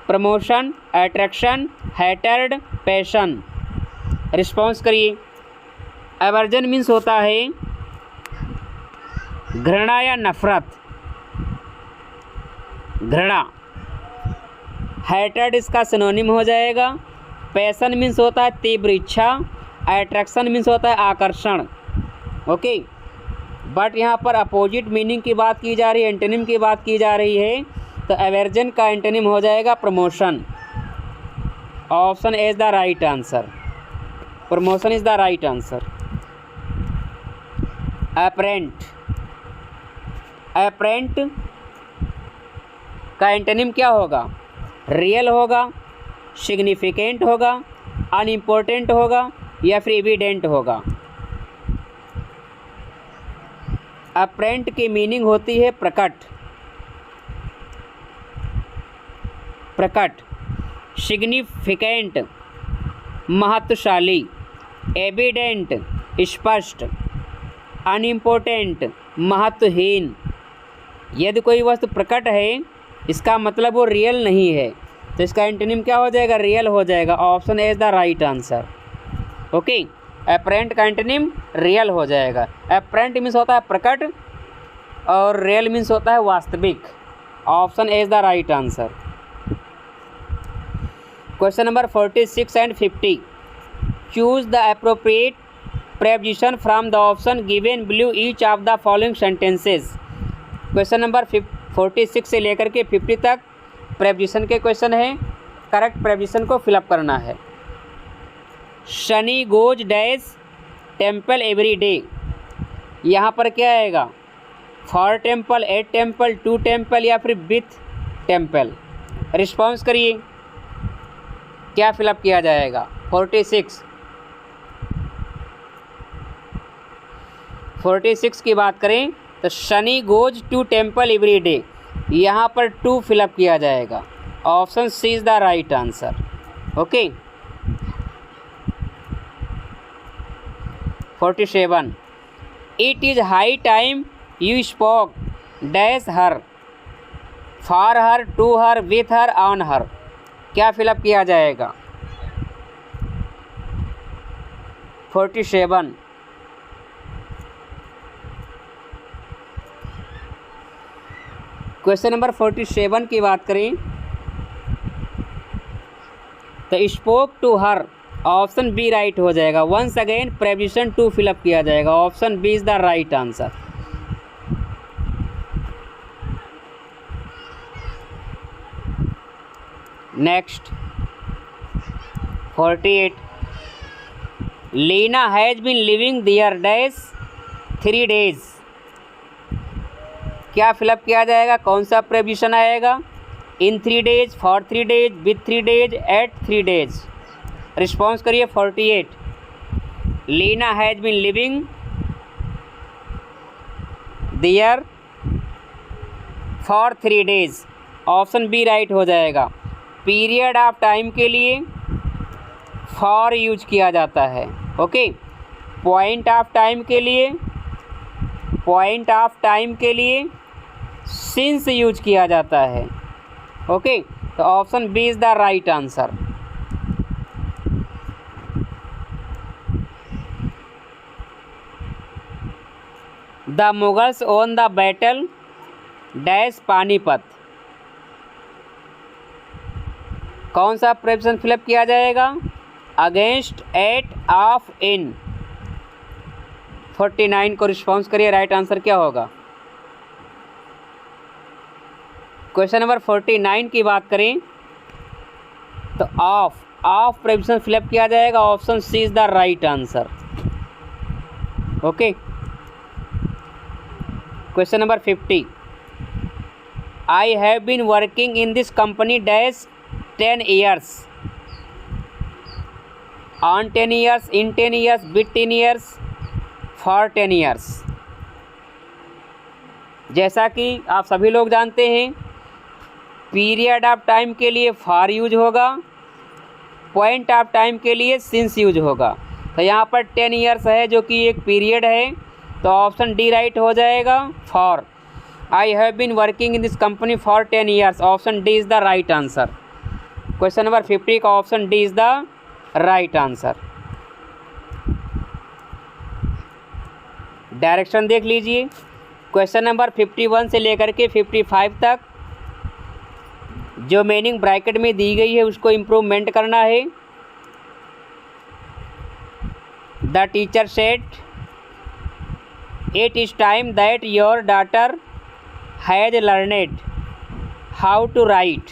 Promotion, attraction, hatred, passion. Response करिए। एवर्जन मीन्स होता है घृणा या नफरत, घृणा। हैटर्ड इसका सिनोनिम हो जाएगा। पैशन मीन्स होता है तीव्र इच्छा। अट्रैक्शन मीन्स होता है आकर्षण। ओके। बट यहाँ पर अपोजिट मीनिंग की बात की जा रही है, एंटोनिम की बात की जा रही है, तो एवर्जन का एंटोनिम हो जाएगा promotion. Option is the right answer. Promotion is the right answer. Apparent, apparent का एंटोनिम क्या होगा? रियल होगा, सिग्निफिकेंट होगा, अनइम्पोर्टेंट होगा या फिर एविडेंट होगा। अपरेंट की मीनिंग होती है प्रकट, प्रकट। सिग्निफिकेंट महत्वशाली, एविडेंट स्पष्ट, अनइम्पोर्टेंट महत्वहीन। यदि कोई वस्तु प्रकट है इसका मतलब वो रियल नहीं है, तो इसका एंटोनिम क्या हो जाएगा? रियल हो जाएगा। Option is the right answer. Okay. Apparent का एंटोनिम रियल हो जाएगा। अपरेंट मीन्स होता है प्रकट और रियल मीन्स होता है वास्तविक। Option is the right answer. Question number 46 and 50। Choose the appropriate preposition from the option given below each of the following sentences। Question number 46 से लेकर के 50 तक preposition के क्वेश्चन हैं। करेक्ट preposition को फिलअप करना है। Shani goes dash temple every day. यहाँ पर क्या आएगा? For temple, at temple, to temple या फिर विथ टेम्पल। रिस्पॉन्स करिए, क्या फिलअप किया जाएगा? 46 की बात करें तो Shani goes to temple every day, यहाँ पर टू फिलअप किया जाएगा। Option C is the right answer. Okay. 47। It is high time you spoke dash her, for her, to her, with her, on her. क्या फिलअप किया जाएगा? 47। Question number 47 की बात करें तो spoke to her, option B right हो जाएगा। Once again preposition to fill up किया जाएगा। Option B is the right answer. Next 48। Leena has been living there dash 3 days। क्या फिलअप किया जाएगा? कौन सा प्रेपोजिशन आएगा? In 3 days, for 3 days, with 3 days, at 3 days। Response करिए। 48। Leena has been living there for 3 days। Option B right हो जाएगा। Period of time के लिए फॉर यूज किया जाता है। ओके। पॉइंट ऑफ टाइम के लिए, पॉइंट ऑफ टाइम के लिए सिंस यूज किया जाता है। ओके। तो option B is the right answer. The Mughals won the battle dash Panipat. कौन सा प्रेपोजिशन फिलअप किया जाएगा? अगेंस्ट, एट, ऑफ, इन। 49 को रिस्पॉन्स करिए। राइट आंसर क्या होगा? क्वेश्चन नंबर 49 की बात करें तो ऑफ प्रेपोजिशन फिलअप किया जाएगा। Option C is the right answer. Okay. Question number 50। I have been working in this company dash 10 years। On 10 years, in 10 years, with 10 years, for 10 years। जैसा कि आप सभी लोग जानते हैं, पीरियड ऑफ टाइम के लिए फॉर यूज होगा, पॉइंट ऑफ टाइम के लिए सिंस यूज होगा। तो यहाँ पर 10 ईयर्स है जो कि एक पीरियड है, तो ऑप्शन डी राइट हो जाएगा for. I have been working in this company for 10 years, option D is the right answer. Question number 50 का option D is the right answer. Direction देख लीजिए, क्वेश्चन नंबर 51 से लेकर के 55 तक जो मीनिंग ब्रैकेट में दी गई है उसको इम्प्रूवमेंट करना है। The teacher said it is time that your daughter has learned how to write.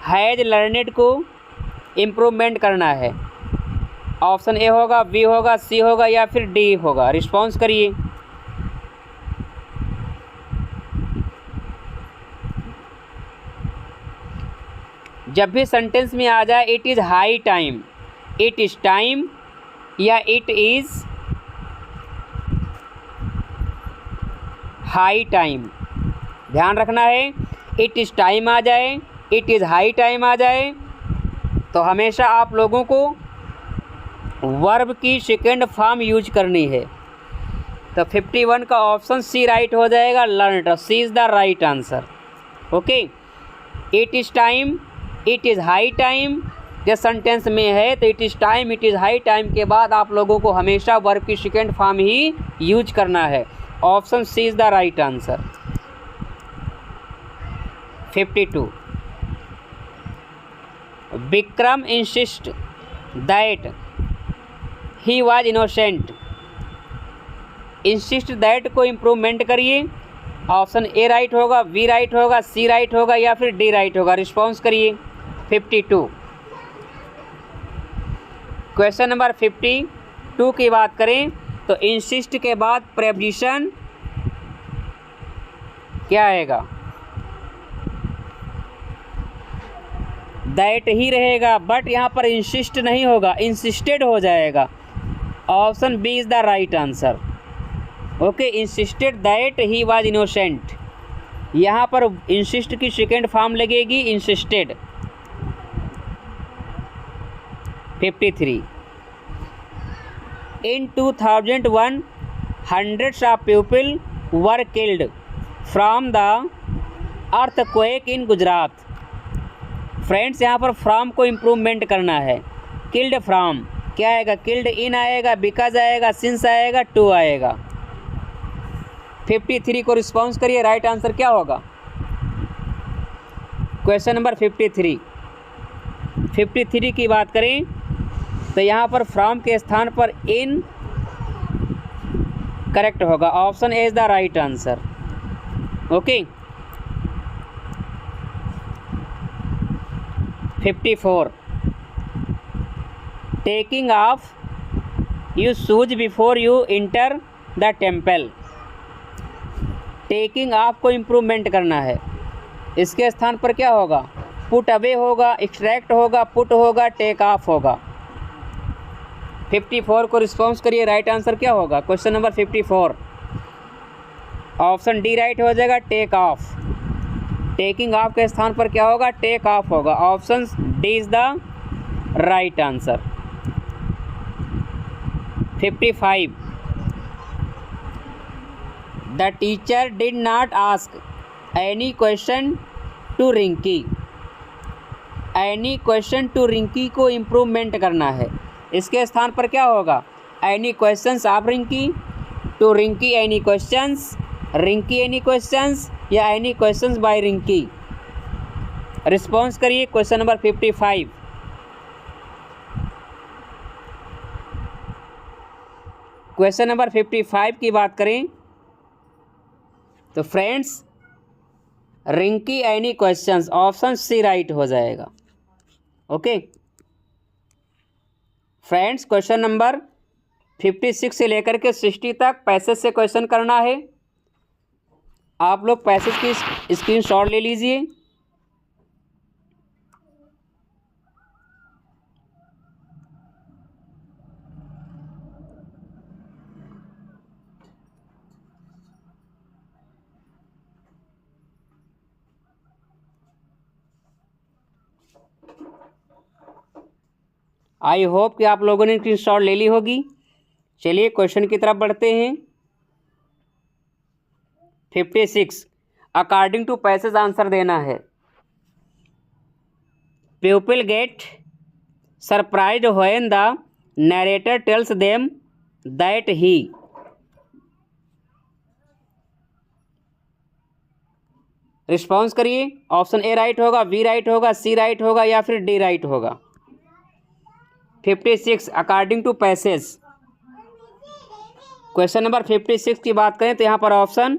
Has learned को इम्प्रूवमेंट करना है। ऑप्शन ए होगा, बी होगा, सी होगा या फिर डी होगा। रिस्पॉन्स करिए। जब भी सेंटेंस में आ जाए it is high time, it is time या इट इज़ हाई टाइम, ध्यान रखना है। इट इज़ टाइम आ जाए, इट इज़ हाई टाइम आ जाए तो हमेशा आप लोगों को वर्ब की सेकेंड फॉर्म यूज करनी है। तो 51 का ऑप्शन सी राइट हो जाएगा, learn. C is the right answer. Okay, it is time, it is high time जब सेंटेंस में है तो it is time, it is high time के बाद आप लोगों को हमेशा वर्ब की सेकेंड फॉर्म ही यूज करना है। Option C is the right answer. 52 Vikram insist that he was innocent. Insist that को इम्प्रूवमेंट करिए। ऑप्शन ए राइट होगा, बी राइट होगा, सी राइट होगा या फिर डी राइट होगा। रिस्पॉन्स करिए। 52 क्वेश्चन नंबर 52 की बात करें तो इंसिस्ट के बाद प्रेपोजिशन क्या आएगा? दैट ही रहेगा, बट यहाँ पर इंसिस्ट नहीं होगा, इंसिस्टेड हो जाएगा। Option B is the right answer. Okay, insisted that he was innocent, यहाँ पर इंसिस्ट की सेकेंड फॉर्म लगेगी insisted. 53 in 2001 hundreds of people were killed from the earthquake in Gujarat. Friends यहाँ पर फ्रॉम को इम्प्रूवमेंट करना है। किल्ड फ्रॉम क्या आएगा? किल्ड इन आएगा, बिकॉज आएगा, सिंस आएगा, टू आएगा। 53 को रिस्पॉन्स करिए, राइट आंसर क्या होगा? क्वेश्चन नंबर 53 की बात करें तो यहाँ पर फ्रॉम के स्थान पर इन करेक्ट होगा। Option A is the right answer. Okay, 54 taking of you shoes before you enter the temple. Taking of को इम्प्रूवमेंट करना है, इसके स्थान पर क्या होगा? पुट अवे होगा, एक्सट्रैक्ट होगा, पुट होगा, टेक ऑफ होगा। 54 को रिस्पॉन्स करिए, राइट आंसर क्या होगा? Question number 54 option D right हो जाएगा, टेक ऑफ। टेकिंग ऑफ के स्थान पर क्या होगा? टेक ऑफ होगा। Option D is the right answer. 55 the teacher did not ask any question to Rinki. Any question to Rinki को इम्प्रूवमेंट करना है, इसके स्थान पर क्या होगा? Any questions of Rinki, to Rinki any questions, Rinki any questions या any questions by Rinki. Response करिए। क्वेश्चन नंबर 55 क्वेश्चन नंबर 55 की बात करें तो friends Rinki any questions, option C right हो जाएगा। ओके फ्रेंड्स, क्वेश्चन नंबर 56 से लेकर के 60 तक पैसेज से क्वेश्चन करना है। आप लोग पैसेज की स्क्रीनशॉट ले लीजिए। आई होप कि आप लोगों ने स्क्रीनशॉट ले ली होगी। चलिए क्वेश्चन की तरफ बढ़ते हैं। 56 अकॉर्डिंग टू पैसेज आंसर देना है। People get surprised when the narrator tells them that he. Response करिए। ऑप्शन ए राइट होगा, बी राइट होगा, सी राइट होगा या फिर डी राइट होगा। 56 according to passage. Question number 56 की बात करें तो यहाँ पर ऑप्शन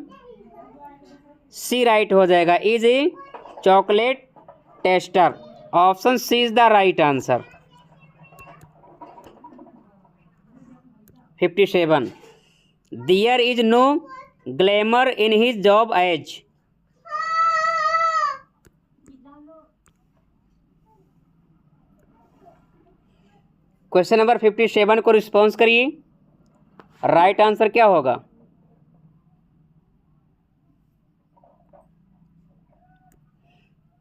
सी राइट हो जाएगा। Is a chocolate taster. Option C is the right answer. 57 there is no glamour in his job as. Question number 57 को रिस्पॉन्स करिए। राइट आंसर क्या होगा?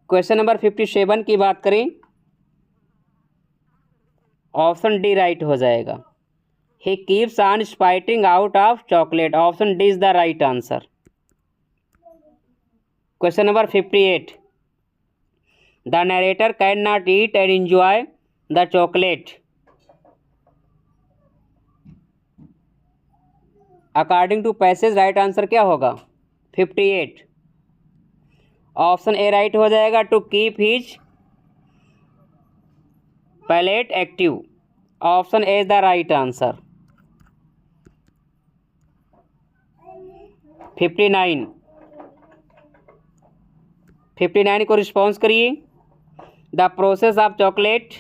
क्वेश्चन नंबर 57 की बात करें, ऑप्शन डी राइट हो जाएगा। He keeps on spitting out of chocolate. Option D is the right answer. Question number 58 the narrator can not eat and enjoy the chocolate. According to passage right answer क्या होगा? 58 option A right हो जाएगा। To keep his palate active. Option A is the right answer. 59 को response करिए। The process of chocolate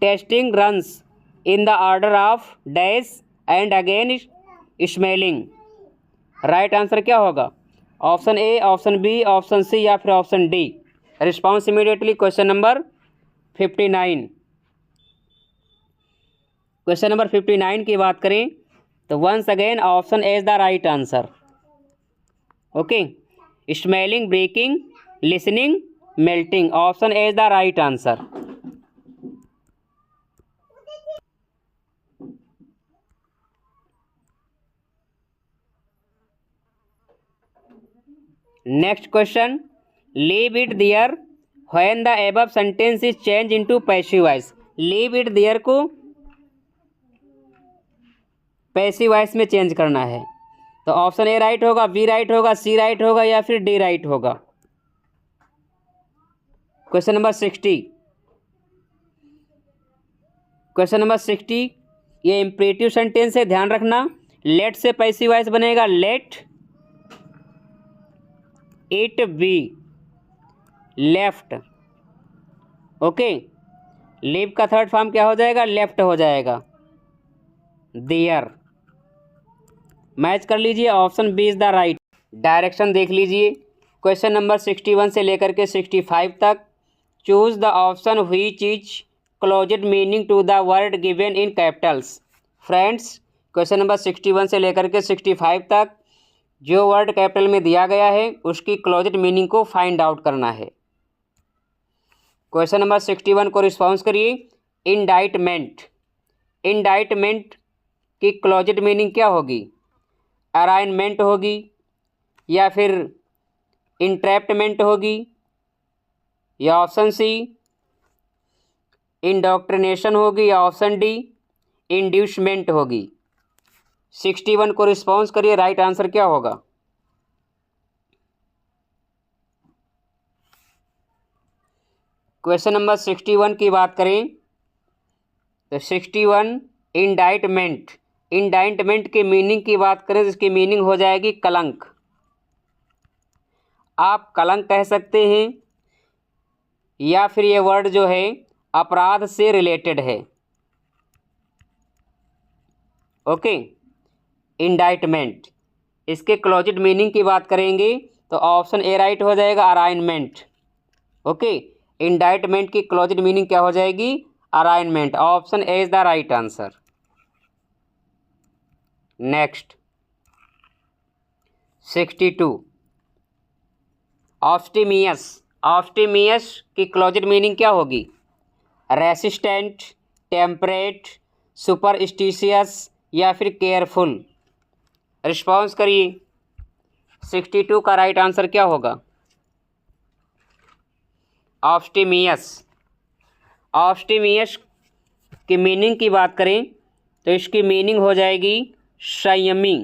tasting runs in the order of dash and again smelling. Right answer क्या होगा? Option A, option B, option C या फिर option D. Response immediately. Question number 59। Question number 59 की बात करें तो once again option A is the right answer. Okay, smelling, breaking, listening, melting. Option A is the right answer. Next question, leave it there when the above sentence is change into passive voice. Leave it there को passive voice में change करना है तो option A right होगा, B right होगा, C right होगा या फिर डी राइट होगा। Question number 60। क्वेश्चन नंबर 60 ये इम्परेटिव सेंटेंस है, ध्यान रखना। लेट से पैसिव वॉइस बनेगा let it be left. Okay, leave का थर्ड फॉर्म क्या हो जाएगा? लेफ्ट हो जाएगा, देयर। मैच कर लीजिए, option B is the right. Direction देख लीजिए। क्वेश्चन नंबर 61 से लेकर के 65 तक choose the option which is closed meaning to the word given in capitals. Friends, question number 61 से लेकर के 65 तक जो वर्ड कैपिटल में दिया गया है उसकी क्लोज्ड मीनिंग को फाइंड आउट करना है। क्वेश्चन नंबर 61 को रिस्पॉन्स करिए। इंडाइटमेंट। इंडाइटमेंट की क्लोज्ड मीनिंग क्या होगी? अराइनमेंट होगी या फिर इंट्रैप्टमेंट होगी या ऑप्शन सी इंडोक्ट्रिनेशन होगी या ऑप्शन डी इंड्यूसमेंट होगी। 61 को रिस्पॉन्स करिए। राइट आंसर क्या होगा? क्वेश्चन नंबर 61 की बात करें तो 61 इंडाइटमेंट। इंडाइटमेंट की मीनिंग की बात करें तो इसकी मीनिंग हो जाएगी कलंक। आप कलंक कह सकते हैं या फिर ये वर्ड जो है अपराध से रिलेटेड है। Okay, indictment. इसके क्लोज्ड मीनिंग की बात करेंगे तो ऑप्शन ए राइट हो जाएगा, अराइनमेंट। ओके, इंडाइटमेंट की क्लोज्ड मीनिंग क्या हो जाएगी? Arraignment. Option A is the right answer. Next 62 abstemious. Abstemious की क्लोज्ड मीनिंग क्या होगी? रेसिस्टेंट, टेम्परेट, सुपरस्टिशियस या फिर केयरफुल? रिस्पॉन्स करिए। 62 का राइट आंसर क्या होगा? ऑप्टिमियस। ऑप्टिमियस की मीनिंग की बात करें तो इसकी मीनिंग हो जाएगी संयमी।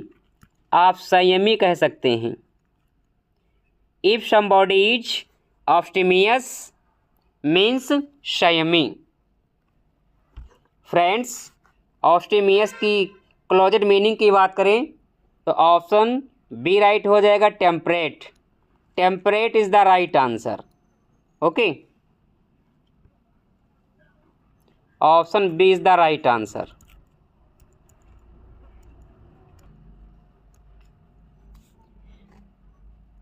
आप संयमी कह सकते हैं। इफ समबॉडी इज ऑप्टिमियस मीन्स संयमी। फ्रेंड्स, ऑप्टिमियस की क्लोज्ड मीनिंग की बात करें तो ऑप्शन बी राइट हो जाएगा, temperate. Temperate is the right answer. Okay, option B is the right answer.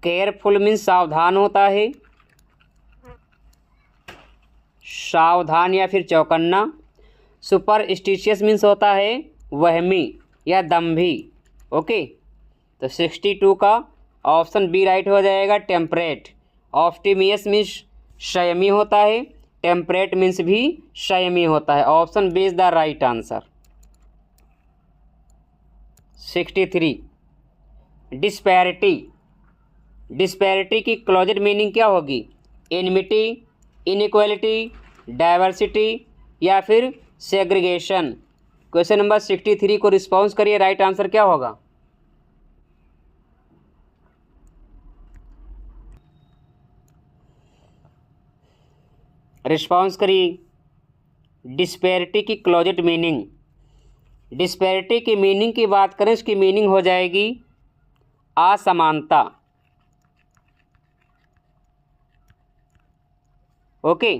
Careful means सावधान होता है, सावधान या फिर चौकन्ना। सुपरस्टिशियस मीन्स होता है वहमी या दम्भी। ओके, तो 62 का ऑप्शन बी राइट हो जाएगा, टेम्परेट। ऑप्टिमियस मीन्स संयमी होता है, टेम्परेट मीन्स भी संयमी होता है। Option B is the right answer. 63 disparity. Disparity की क्लोज्ड मीनिंग क्या होगी? इनमिटी, इनइक्वालिटी, डाइवर्सिटी या फिर सेग्रीगेशन? क्वेश्चन नंबर 63 को रिस्पॉन्स करिए, राइट आंसर क्या होगा? रिस्पॉन्स करिए। डिस्पैरिटी की क्लोज्ड मीनिंग। डिस्पैरिटी की मीनिंग की बात करें, इसकी मीनिंग हो जाएगी असमानता। ओके,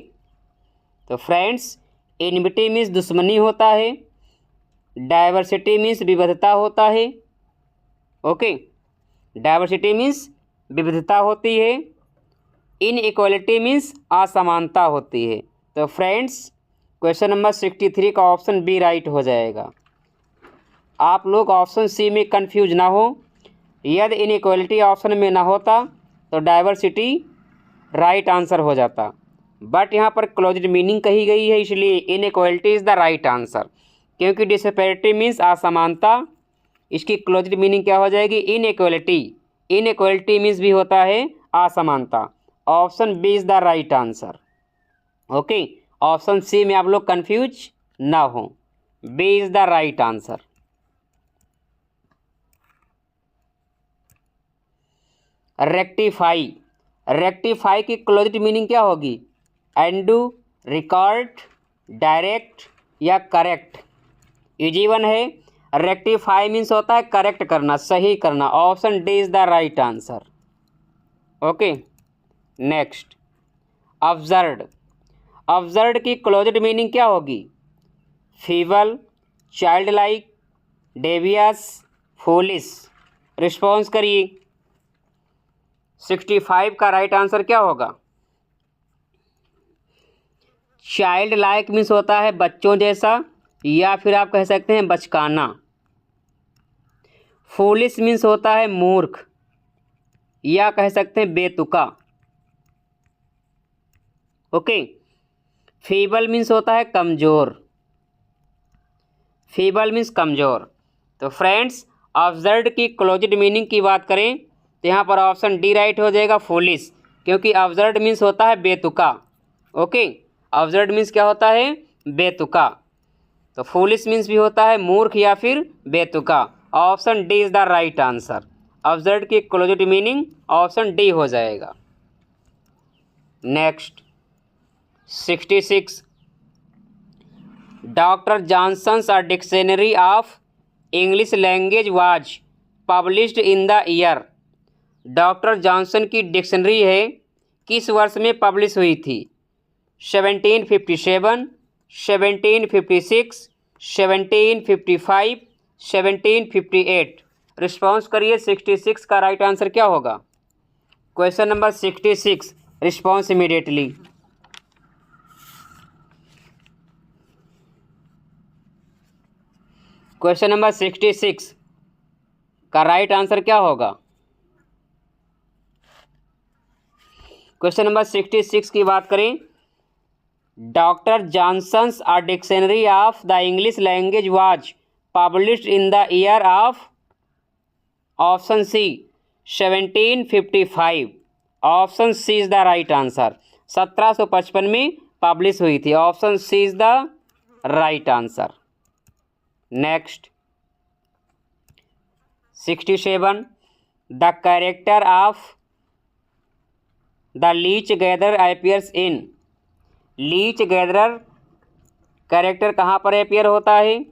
तो फ्रेंड्स, इनमिटी मीन्स दुश्मनी होता है, डाइवर्सिटी मीन्स विविधता होता है। ओके, डाइवर्सिटी मीन्स विविधता होती है, इनइक्वालिटी मीन्स असमानता होती है। तो फ्रेंड्स, क्वेश्चन नंबर 63 का ऑप्शन बी राइट हो जाएगा। आप लोग ऑप्शन सी में कंफ्यूज ना हो। यदि इनइक्वालिटी ऑप्शन में ना होता तो डाइवर्सिटी राइट आंसर हो जाता, बट यहाँ पर क्लोज्ड मीनिंग कही गई है, इसलिए inequality is the right answer. क्योंकि डिस्पैरिटी मीन्स असमानता, इसकी क्लोज्ड मीनिंग क्या हो जाएगी? इनइक्वालिटी। इनइक्वालिटी मीन्स भी होता है असमानता। Option B is the right answer. Okay, option C में आप लोग कंफ्यूज ना हो, B is the right answer. Rectify. Rectify की क्लोज्ड मीनिंग क्या होगी? एंडू, रिकॉर्ड, डायरेक्ट या करेक्ट? इजी वन है। रेक्टिफाई मीन्स होता है करेक्ट करना, सही करना। Option D is the right answer. Okay, next, observed. Observed की क्लोज्ड मीनिंग क्या होगी? Feeble, childlike, devious, foolish? Response करिए। 65 का राइट आंसर क्या होगा? चाइल्ड लाइक मीन्स होता है बच्चों जैसा, या फिर आप कह सकते हैं बचकाना। फूलिश मीन्स होता है मूर्ख, या कह सकते हैं बेतुका। ओके, फीबल मीन्स होता है कमज़ोर। फीबल मीन्स कमज़ोर। तो फ्रेंड्स, ऑब्जर्व्ड की क्लोज्ड मीनिंग की बात करें तो यहाँ पर ऑप्शन डी राइट हो जाएगा, फूलिश। क्योंकि ऑब्जर्व्ड मीन्स होता है बेतुका। ओके, ऑब्जर्व्ड मीन्स क्या होता है? बेतुका। तो फूलिश मीन्स भी होता है मूर्ख या फिर बेतुका। Option D is the right answer. Absurd की क्लोज्ड मीनिंग ऑप्शन डी हो जाएगा। Next, 66 doctor Johnson's a dictionary of English language was published in the year. Doctor Johnson की डिक्शनरी है किस वर्ष में पब्लिश हुई थी? 1757, 1756, 1755, 1758? रिस्पॉन्स करिए। 66 का राइट आंसर क्या होगा? Question number 66, response immediately. Question number 66 का राइट आंसर क्या होगा? क्वेश्चन नंबर 66 की बात करें, doctor Johnson's a dictionary of the English language was published in the year of, option C 1755, option C is the right answer. 1755 में publish हुई थी, option C is the right answer. Next 67, the character of the leech gather appears in, leech gatherer character कहाँ पर appear होता है?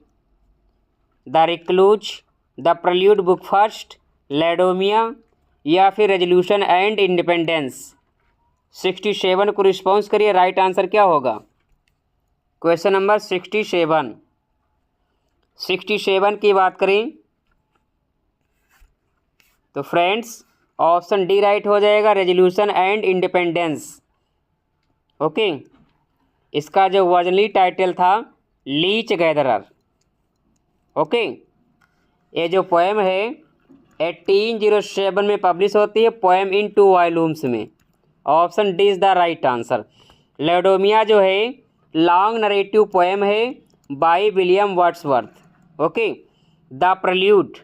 The recluse, the prelude book first, Laodamia या फिर resolution and independence. 67 को रिस्पॉन्स करिए, राइट आंसर क्या होगा? क्वेश्चन नंबर 67 की बात करें तो फ्रेंड्स ऑप्शन डी राइट हो जाएगा, रेजोल्यूशन एंड इंडिपेंडेंस। ओके, इसका जो ओरिजिनली टाइटल था लीच गैदरर। ओके, ये जो पोएम है 1807 में पब्लिश होती है, पोएम इन 2 वॉल्यूम्स में। Option D is the right answer. Laodamia जो है लॉन्ग नरेटिव पोएम है by William Wordsworth. Okay, the prelude,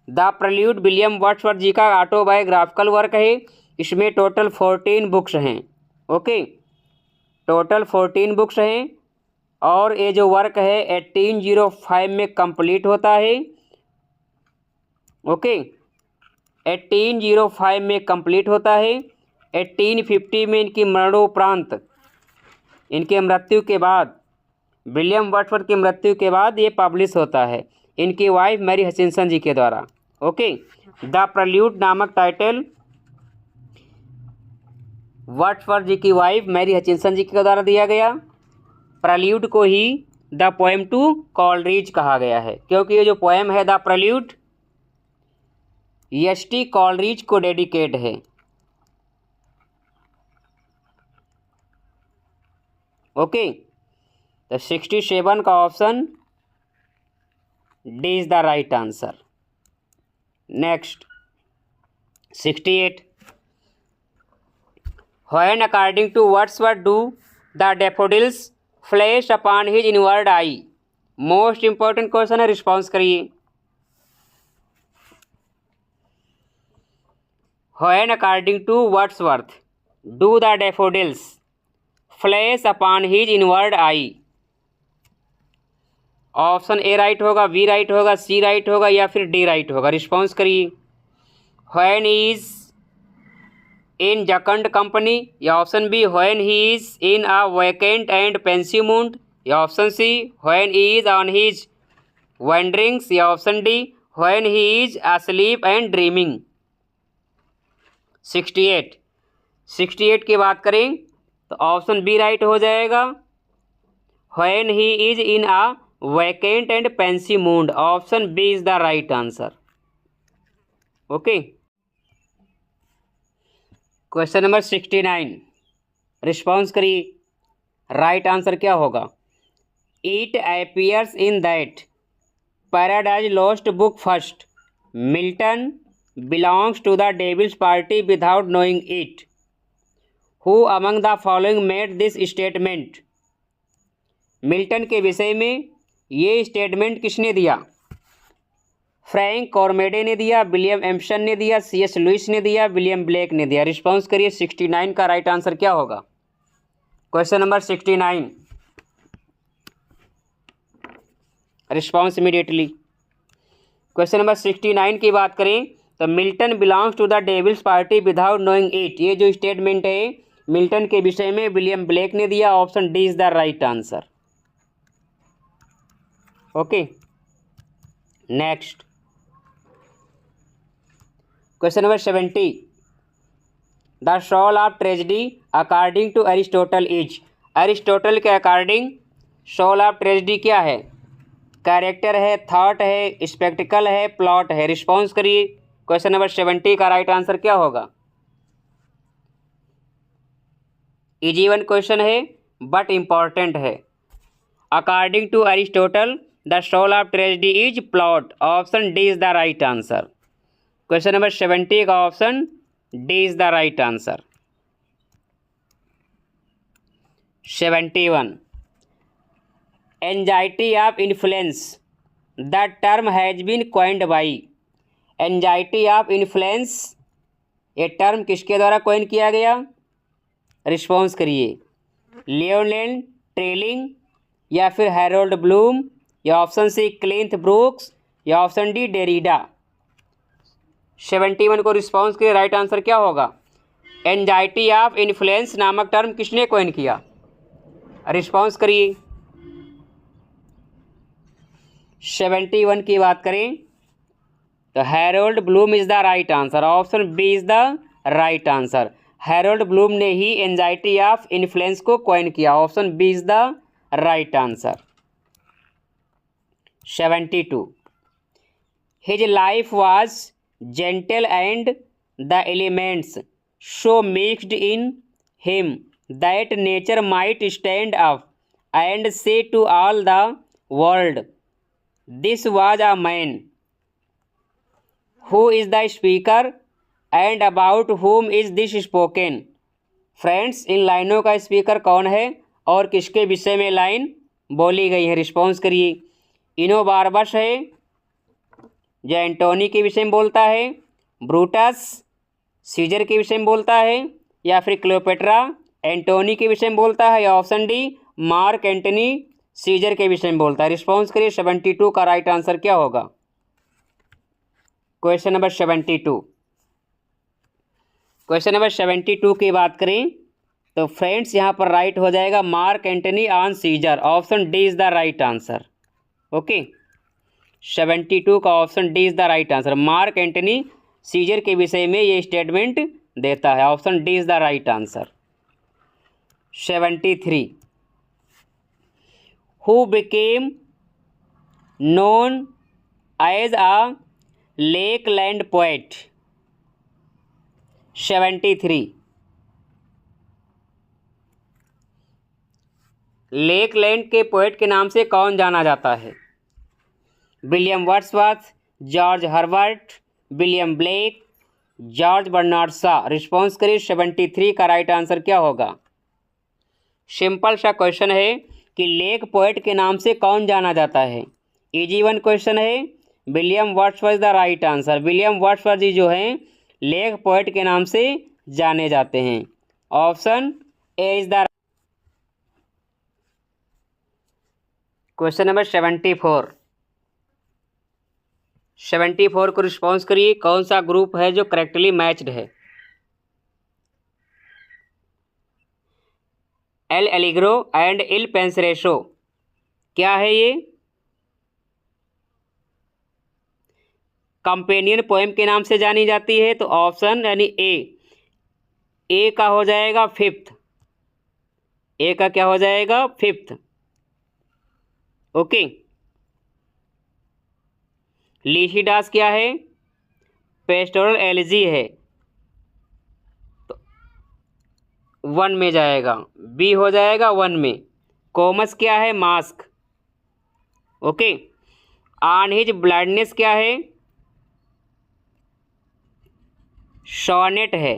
the prelude William Wordsworth ji का ऑटोबायोग्राफिकल वर्क है। इसमें टोटल 14 बुक्स हैं। ओके, टोटल 14 बुक्स हैं और ये जो वर्क है 1805 में कंप्लीट होता है। ओके, 1805 में कंप्लीट होता है। 1850 में इनकी मरणोपरांत, इनके मृत्यु के बाद, विलियम वर्ड्सवर्थ की मृत्यु के बाद ये पब्लिश होता है इनकी वाइफ मैरी हचिंसन जी के द्वारा। ओके, द प्रेल्यूड नामक टाइटल वर्ड्सवर्थ जी की वाइफ मैरी हचिंसन जी के द्वारा दिया गया। प्रेल्यूड को ही द पोएम टू कॉलरिज कहा गया है, क्योंकि ये जो पोएम है द प्रेल्यूड एस.टी. कॉलरिज को डेडिकेट है। ओके, तो 67 का option D is the right answer. Next 68, when according to Wordsworth do the daffodils flash upon his inward eye. Most important question है, रिस्पॉन्स करिए। When according to Wordsworth do the daffodils flash upon his inward eye. Option A right होगा, B right होगा, C right होगा या फिर D right होगा, response करिए। When is in jocund company या option B when he is in a vacant and pensive mood या option C when is on his wanderings या option D when he is asleep and dreaming. 68 की बात करें तो option B right हो जाएगा, when he is in a vacant and pensive mood. Option B is the right answer. Okay, question number 69, response करिए, right answer क्या होगा? It appears in that paradise lost book first Milton belongs to the devil's party without knowing it. Who among the following made this statement. Milton के विषय में ये statement किसने दिया? Frank कॉर्मेडे ने दिया, विलियम एम्पसन ने दिया, C.S. लुइस ने दिया, विलियम ब्लेक ने दिया। रिस्पॉन्स करिए, 69 का राइट आंसर क्या होगा? Question number 69, response immediately. Question number 69 की बात करें तो Milton belongs to the devil's party without knowing it, ये जो स्टेटमेंट है मिल्टन के विषय में विलियम ब्लेक ने दिया। Option D is the right answer. Okay, next question number 70, the soul of tragedy according to Aristotle is. Aristotle के according soul of tragedy क्या है? कैरेक्टर है, थॉट है, स्पेक्टिकल है, प्लॉट है। रिस्पॉन्स करिए, क्वेश्चन नंबर 70 का राइट आंसर क्या होगा? इजी वन क्वेश्चन है बट इम्पॉर्टेंट है। According to Aristotle the soul of tragedy is plot. Option D is the right answer. Question number 70 का option D is the right answer. 71 anxiety of influence the term has been coined by. Anxiety of influence ये term किसके द्वारा coin किया गया? Response करिए। Lionel Trilling या फिर Harold Bloom या ऑप्शन सी क्लिंथ ब्रूक्स या ऑप्शन डी डेरिडा। 71 को रिस्पॉन्स के राइट आंसर क्या होगा? एंजाइटी ऑफ इन्फ्लुएंस नामक टर्म किसने कॉइन किया? रिस्पॉन्स करिए। 71 की बात करें तो Harold Bloom is the right answer. Option B is the right answer. Harold Bloom ने ही एंजाइटी ऑफ इन्फ्लुएंस को कॉइन किया। Option B is the right answer. 72 his life was gentle and the elements so mixed in him that nature might stand up and say to all the world this was a man. Who is the speaker and about whom is this spoken. Friends, इन लाइनों का speaker कौन है और किसके विषय में line बोली गई है? रिस्पॉन्स करिए। इनोबार्बस है जो एंटोनी के विषय में बोलता है, ब्रूटस सीजर के विषय में बोलता है, या फिर क्लियोपेट्रा एंटोनी के विषय में बोलता है, या option D Mark Antony Caesar के विषय में बोलता है। रिस्पॉन्स करिए। 72 का राइट आंसर क्या होगा? Question number 72। क्वेश्चन नंबर 72 की बात करें तो फ्रेंड्स यहाँ पर राइट हो जाएगा Mark Antony on Caesar. Option D is the right answer. Okay, 72 का option D is the right answer. Mark Antony Caesar के विषय में ये स्टेटमेंट देता है। Option D is the right answer. 73 who became known as a Lakeland poet. 73 Lakeland के poet के नाम से कौन जाना जाता है? William Wordsworth, George Herbert, William Blake, George Bernard Shaw. Response करिए। 73 का राइट आंसर क्या होगा? सिंपल सा क्वेश्चन है कि लेक पोएट के नाम से कौन जाना जाता है। इजी वन क्वेश्चन है। William Wordsworth the right answer. William Wordsworth ji जो हैं लेक पोएट के नाम से जाने जाते हैं। Option A is the. Question number 74। 74 को रिस्पॉन्स करिए। कौन सा ग्रुप है जो करेक्टली मैच्ड है? एल एलिग्रो एंड इल पेंसरेशो। क्या है ये? कंपेनियन पोएम के नाम से जानी जाती है। तो ऑप्शन यानी ए का हो जाएगा फिफ्थ। ए का क्या हो जाएगा? फिफ्थ। ओके। लिसिडास क्या है? पेस्टोरल एलिजी है, तो 1 में जाएगा। बी हो जाएगा 1 में। कोमस क्या है? Mask. Okay. On his blindness क्या है? सोनेट है।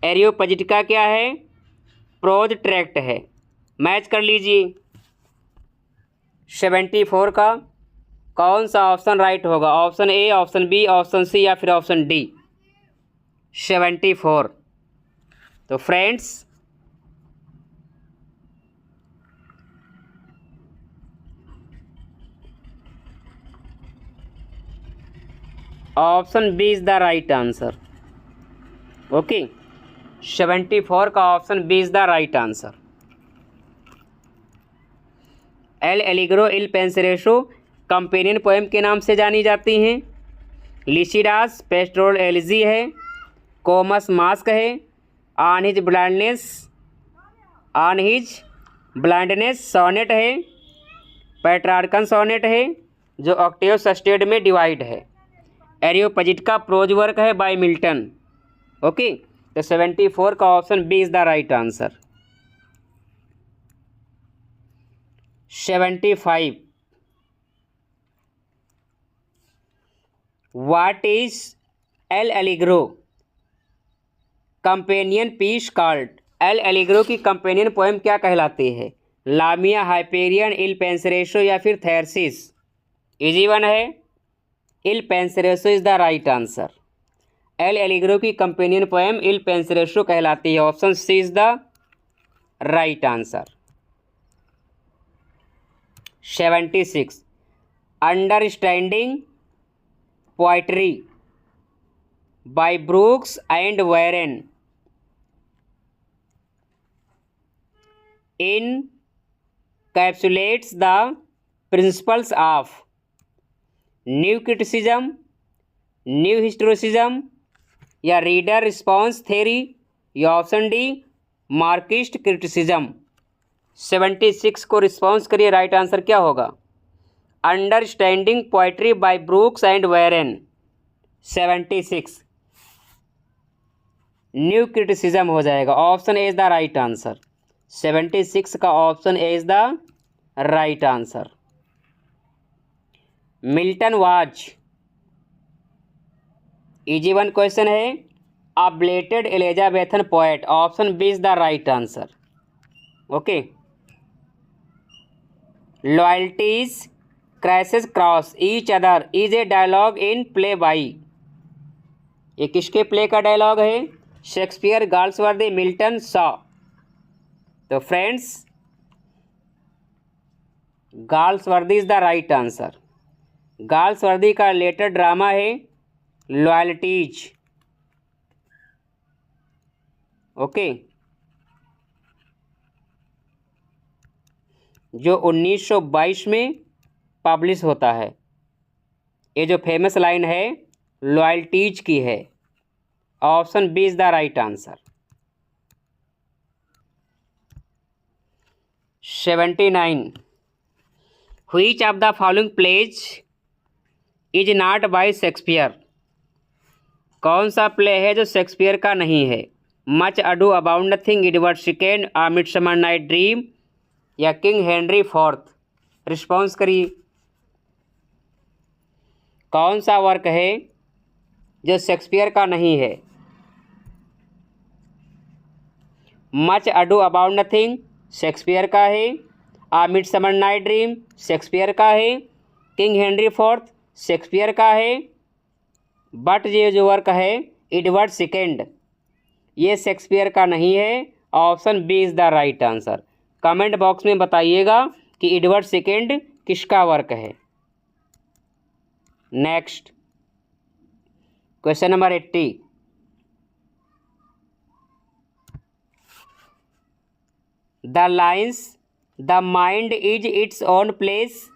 एरियोपजिटिका क्या है? प्रोज ट्रैक्ट है। मैच कर लीजिए। 74 का कौन सा ऑप्शन राइट होगा? Option A, option B, option C या फिर ऑप्शन डी। 74। तो friends option B is the right answer. Okay, 74 का option B is the right answer. L'Allegro Il Penseroso companion poem के नाम से जानी जाती हैं। लिसिडास पेस्टोरल एलिजी है। कोमस मास्क है। ऑन हिज ब्लाइंडनेस सोनेट है। पेट्रार्कन सोनेट है जो ऑक्टेव सस्टेड में डिवाइड है। एरियोपजिटिका प्रोज वर्क है बाय मिल्टन। ओके, तो 74 का option B is the right answer. 75 what is L'Allegro companion piece called? L'Allegro की कंपेनियन पोएम क्या कहलाती है? लामिया, हाइपेरियन, इल पेंसरेशो या फिर थेरसिस? इजी वन है, Il Penseroso is the right answer. L'Allegro की कंपेनियन पोएम इल पेंसरेशो कहलाती है। Option C is the right answer. 76 understanding poetry by Brooks and Warren encapsulates the principles of new criticism, new historicism या reader response theory या option D Marxist criticism? 76 को response करिए, right answer क्या होगा? Understanding poetry by Brooks and Warren. 76 new criticism हो जाएगा। Option A is the right answer. 76 का option A is the right answer. Milton was, easy one question है, a belated Elizabethan poet. Option B is the right answer. Okay. Loyalties crashes cross each other is a dialogue in play by. ये किसके play का dialogue है? Shakespeare, Galsworthy, Milton, Shaw. तो friends Galsworthy is the right answer. Galsworthy का later drama है loyalties. Okay, जो 1922 में publish होता है। ये जो फेमस लाइन है लॉयल्टीज की है। Option B is the right answer. 79 which of the following plays is not by Shakespeare? कौन सा प्ले है जो शेक्सपियर का नहीं है? Much ado about nothing, Edward second, a midsummer night dream या किंग हेनरी फोर्थ? रिस्पॉन्स करिए। कौन सा वर्क है जो शेक्सपियर का नहीं है? Much ado about nothing Shakespeare का है, आ मिडसमर नाइट ड्रीम शेक्सपियर का है, किंग हेनरी फोर्थ शेक्सपियर का है, बट ये जो वर्क है एडवर्ड सेकेंड ये शेक्सपियर का नहीं है। Option B is the right answer. Comment box में बताइएगा कि एडवर्ड सेकेंड किसका वर्क है। Next question number 80 the lines the mind is its own place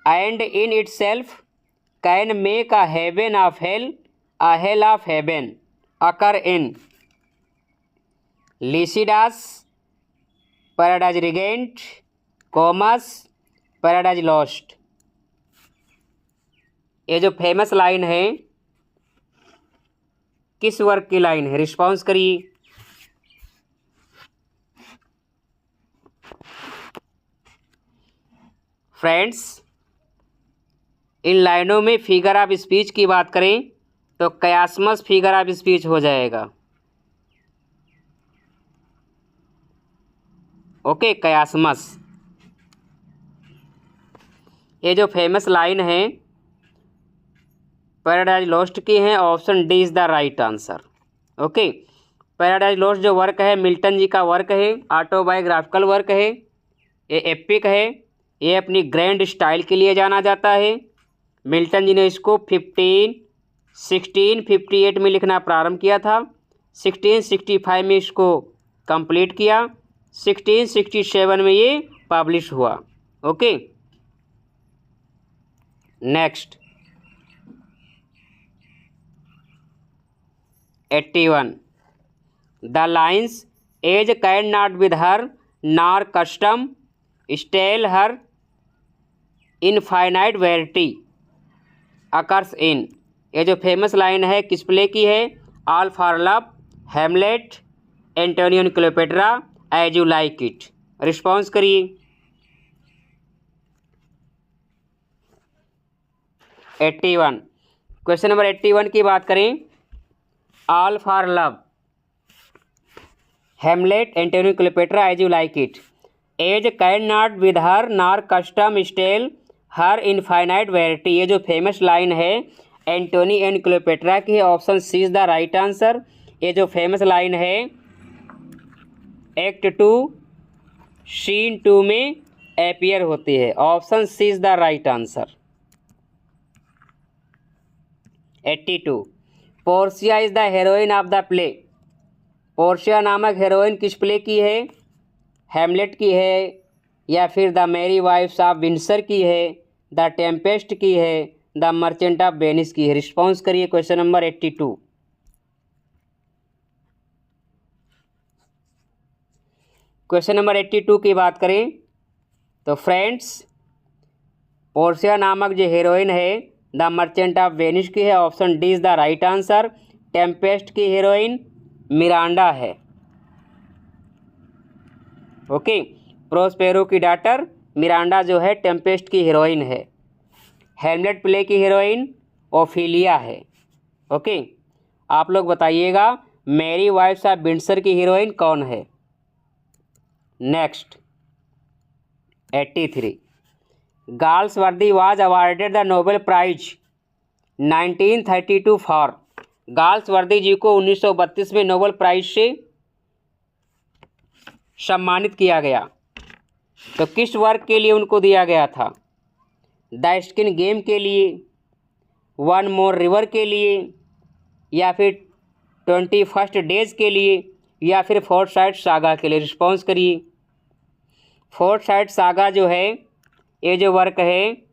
and in itself can make a heaven of hell, a hell of heaven occur in Lycidas, paradise regained, Comus, paradise lost? ये जो famous line है किस work की line है? Response करिए। Friends इन लाइनों में फिगर ऑफ स्पीच की बात करें तो कयास्मस फिगर ऑफ स्पीच हो जाएगा। ओके, कयास्मस। ये जो फेमस लाइन है पैराडाइज लॉस्ट की है। Option D is the right answer. Okay, paradise lost जो वर्क है मिल्टन जी का वर्क है, ऑटोबायोग्राफिकल वर्क है, ये एपिक है, ये अपनी ग्रैंड स्टाइल के लिए जाना जाता है। मिल्टन जी ने इसको 1658 में लिखना प्रारंभ किया था, 1665 में इसको कंप्लीट किया, 1667 में ये पब्लिश हुआ। Okay, next 81 the lines age can not with her nor custom stale her infinite variety occurs in. ये जो फेमस लाइन है किस प्ले की है? All for love, Hamlet, Antonio and Cleopatra, as you like it. Response करिए। 81 question number 81 की बात करें, all for love, Hamlet, Antonio Cleopatra, as you like it, age can not with her nor custom stale her infinite variety. ये जो famous line है Antony and Cleopatra की है, option C is the right answer. ये जो famous line है act 2 scene 2 में appear होती है, option C is the right answer. 82, Portia is the heroine of the play. Portia नामक हेरोइन किस प्ले की है? हेमलेट की है, या फिर the merry wives of Windsor की है, द टेम्पेस्ट की है, द मर्चेंट ऑफ वेनिस की है। रिस्पॉन्स करिए क्वेश्चन नंबर 82। क्वेश्चन नंबर 82 की बात करें तो फ्रेंड्स, पोर्शिया नामक जो हीरोइन है द मर्चेंट ऑफ वेनिस की है, option D is the right answer. Tempest की हीरोइन मिरांडा है। ओके, प्रोस्पेरो की डॉटर मिरांडा जो है टेम्पेस्ट की हीरोइन है। हेमलेट प्ले की हीरोइन ओफिलिया है। ओके, आप लोग बताइएगा मैरी वाइफ्स ऑफ विंडसर की हीरोइन कौन है? Next 83, Galsworthy was awarded the Nobel prize 1932 for. Galsworthy ji को 1932 में नोबेल प्राइज से सम्मानित किया गया, तो किस वर्क के लिए उनको दिया गया था? द स्किन गेम के लिए, वन मोर रिवर के लिए, या फिर 21 डेज के लिए, या फिर फोर्टसाइट सागा के लिए। रिस्पॉन्स करिए। फोर्टसाइट सागा जो है ये जो वर्क है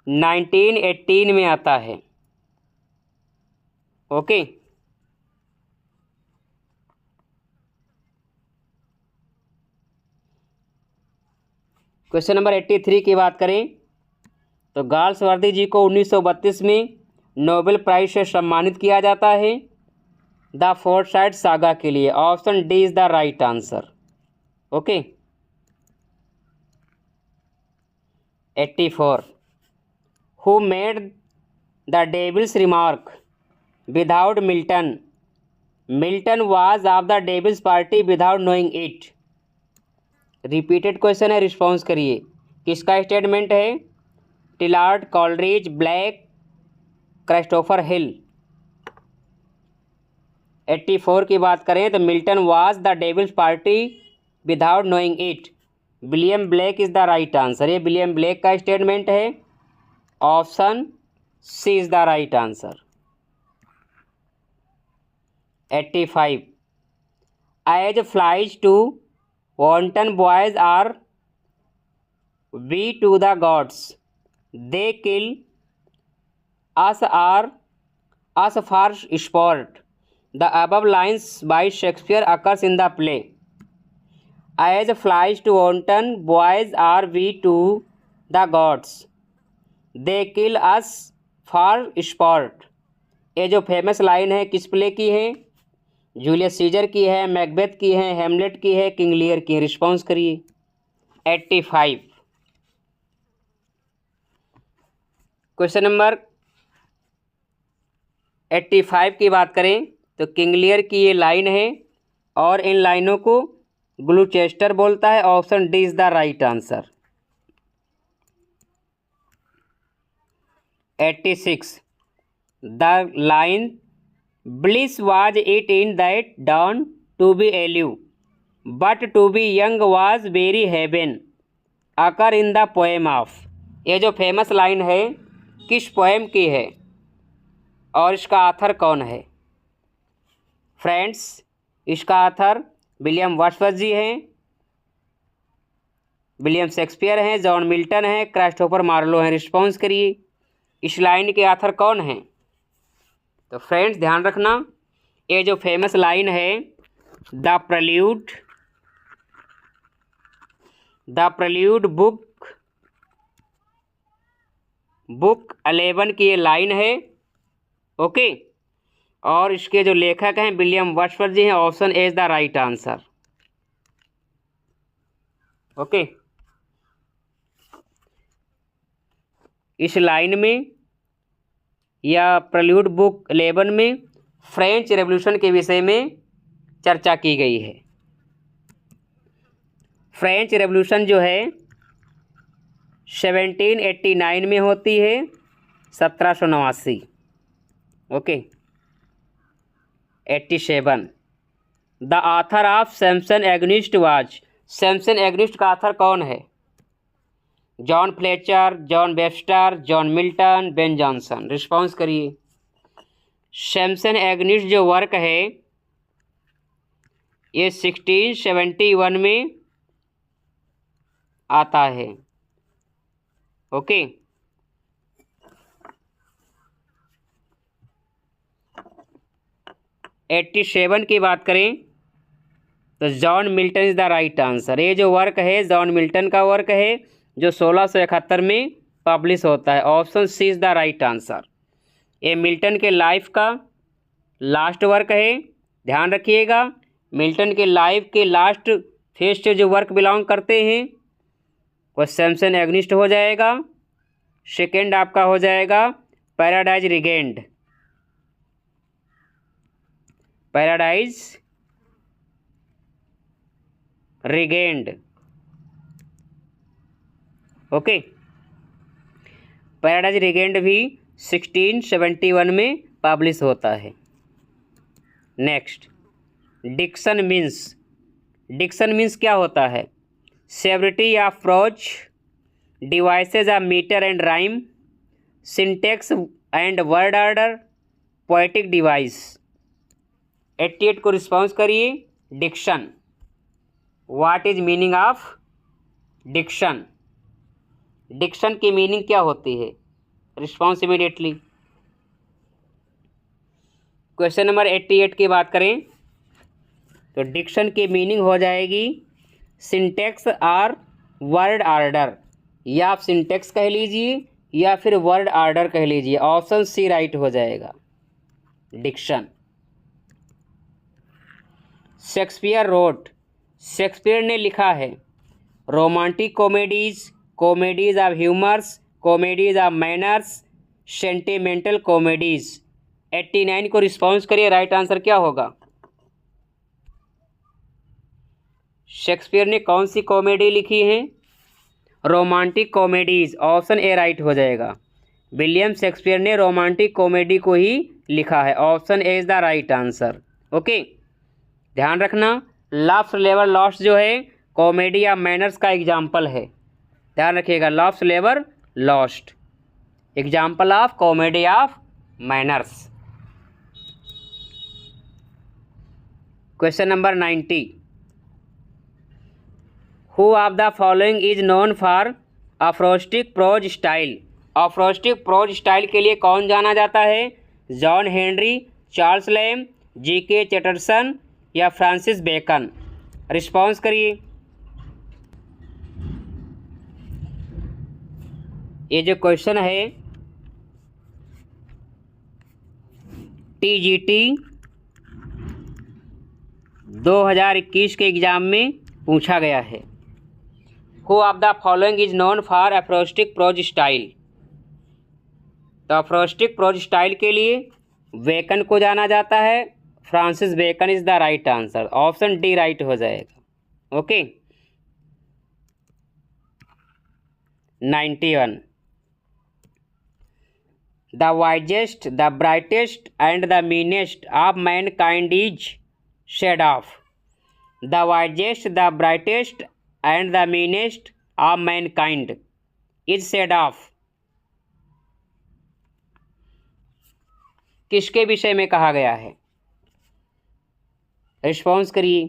1918 में आता है। ओके, क्वेश्चन नंबर 83 की बात करें तो गाल्सवर्दी जी को 1932 में नोबेल प्राइज से सम्मानित किया जाता है द फोर्टसाइट सागा के लिए, option D is the right answer. Okay, 84, who made the devil's remark without Milton. Milton was of the devil's party without knowing it. Repeated question है, रिस्पॉन्स करिए। किसका स्टेटमेंट है? Tillyard, Coleridge, Blake, Christopher Hill. 84 की बात करें तो Milton was the devil's party without knowing it, William Blake is the right answer. ये William Blake का स्टेटमेंट है, option C is the right answer. 85, as flies to wanton boys are we to the gods, they kill us for sport. The above lines by Shakespeare occurs in the play. As flies to wanton boys are we to the gods, they kill us for sport. ये जो famous line है किस play की है? Julius Caesar की है, Macbeth की है, हेमलेट की है, किंग लियर की है। रिस्पॉन्स करिए। 85, क्वेश्चन नंबर 85 की बात करें तो किंग लियर की ये लाइन है और इन लाइनों को ग्लूचेस्टर बोलता है, option D is the right answer. 86, the line Bliss was it in that dawn to be alive, but to be young was very heaven, occur in the poem of। ये जो फेमस लाइन है किस poem की है और इसका author कौन है? फ्रेंड्स, इसका आथर विलियम वर्ड्सवर्थ जी हैं, विलियम शेक्सपियर हैं, जॉन मिल्टन हैं, क्रिस्टोफर मार्लो हैं। रिस्पॉन्स करिए, इस लाइन के आथर कौन हैं? तो फ्रेंड्स ध्यान रखना, ये जो फेमस लाइन है द प्रल्यूड बुक 11 की ये लाइन है। ओके, और इसके जो लेखक हैं विलियम वर्ड्सवर्थ जी हैं, option A is the right answer. Okay, इस लाइन में या प्रल्यूड बुक 11 में फ्रेंच रेवोल्यूशन के विषय में चर्चा की गई है। फ्रेंच रेवोल्यूशन जो है 1789 में होती है, 1789। Okay, 87। The author of Samson Agonistes was, Samson Agonistes का ऑथर कौन है? John Fletcher, John Webster, John Milton, Ben Jonson. Response करिए। सैमसन एग्निस्ट जो वर्क है ये 1671 में आता है। ओके, एट्टी 87 की बात करें तो John Milton is the right answer. ये जो वर्क है जॉन मिल्टन का वर्क है जो 1671 में पब्लिश होता है। Option C is the right answer. ये मिल्टन के लाइफ का लास्ट वर्क है, ध्यान रखिएगा। मिल्टन के लाइफ के लास्ट फेज से जो वर्क बिलोंग करते हैं वो सैमसन एग्निस्ट हो जाएगा। सेकेंड आपका हो जाएगा paradise regained, paradise regained. Okay, paradise regained भी 1671 में पब्लिश होता है। Next, diction means, diction means क्या होता है? Severity of prose, devices of metre and rhyme, syntax and word order, poetic device. 88 को रिस्पॉन्स करिए। Diction, what is meaning of diction? Diction की मीनिंग क्या होती है? Response immediately. क्वेश्चन नंबर 88 की बात करें तो डिक्शन की मीनिंग हो जाएगी सिंटेक्स और वर्ड ऑर्डर, या आप सिंटेक्स कह लीजिए या फिर वर्ड ऑर्डर कह लीजिए। ऑप्शन सी राइट हो जाएगा, डिक्शन। शेक्सपियर रोट, शेक्सपियर ने लिखा है romantic comedies, comedies of humours, comedies of manners, sentimental comedies. 89 को रिस्पॉन्स करिए, राइट आंसर क्या होगा? शेक्सपियर ने कौन सी कॉमेडी लिखी है? Romantic comedies. Option A right हो जाएगा। विलियम शेक्सपियर ने रोमांटिक कॉमेडी को ही लिखा है। Option A is the right answer. Okay, ध्यान रखना, लाफ्स लेबर लॉस्ट जो है कॉमेडी ऑफ मैनर्स का एग्जाम्पल है। ध्यान रखिएगा, love's labour lost example of comedy of manners. Question number 90, who of the following is known for euphuistic prose style? Euphuistic prose style के लिए कौन जाना जाता है? John Henry, Charles Lamb, GK. Chesterton या फ्रांसिस बेकन। रिस्पॉन्स करिए। ये जो क्वेश्चन है टीजीटी 2021 के एग्ज़ाम में पूछा गया है। Who of the following is known for euphuistic prose style? तो अफ्रोस्टिक प्रोज स्टाइल के लिए बेकन को जाना जाता है। Francis Bacon is the right answer. Option D right हो जाएगा। Okay, 91, the wisest, the brightest and the meanest of mankind is said of. The wisest, the brightest and the meanest of mankind is said of किसके विषय में कहा गया है? Response करिए।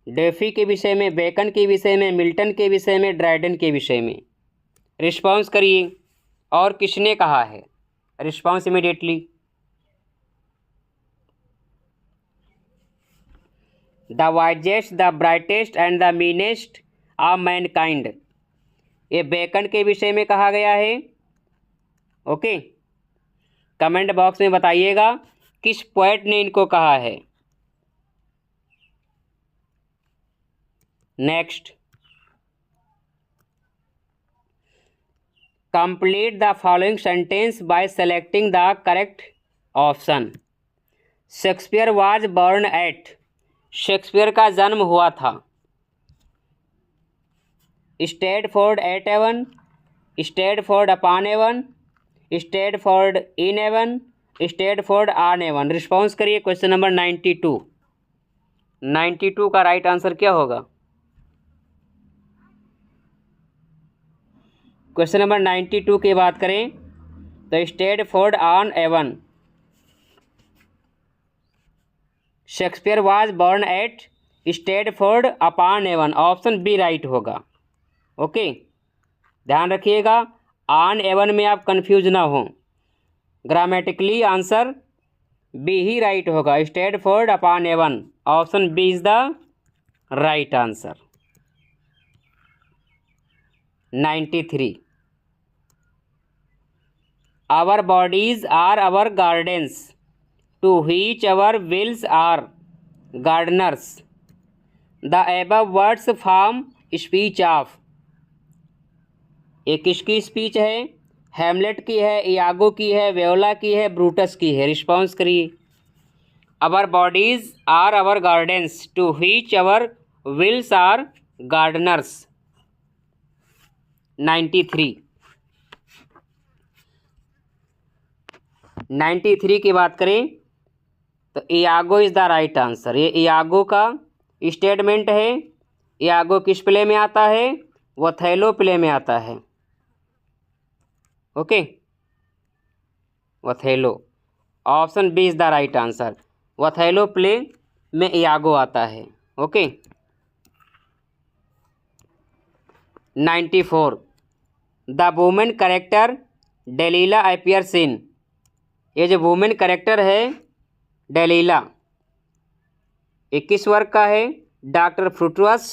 DeFi के विषय में, बेकन के विषय में, मिल्टन के विषय में, ड्राइडन के विषय में। रिस्पॉन्स करिए। और किसने कहा है? Response immediately. The wisest, the brightest and the meanest of Mankind, ये बेकन के विषय में कहा गया है। ओके, कमेंट बॉक्स में बताइएगा किस पोएट ने इनको कहा है। Next, complete the following sentence by selecting the correct option. Shakespeare was born at, Shakespeare का जन्म हुआ था Stratford at Avon, Stratford upon Avon, Stratford in Avon, Stratford on Avon. Response करिए क्वेश्चन नंबर 92। 92 का राइट आंसर क्या होगा? Question number 92 की बात करें तो Stratford on Avon. Shakespeare was born at Stratford upon Avon, option B right होगा। Okay, ध्यान रखिएगा ऑन एवन में आप कंफ्यूज ना हो, ग्रामेटिकली आंसर बी ही राइट होगा। Stratford upon Avon, option B is the right answer. 93 our bodies are our gardens to which our wills are gardeners. The above words form speech of. ये किसकी speech है? Hamlet की है, Iago की है, वेओला की है, ब्रूटस की है। रिस्पॉन्स करिए। Our bodies are our gardens to which our wills are gardeners. 93 की बात करें तो Iago is the right answer. ये इयागो का स्टेटमेंट है। इयागो किस प्ले में आता है? वथेलो प्ले में आता है। Okay, Othello, option B is the right answer. Othello play में इयागो आता है। Okay. 94 the women character Delilah appears in. ये जो वुमेन कैरेक्टर है डेलीला, 21 वर्ग का है। Doctor Faustus,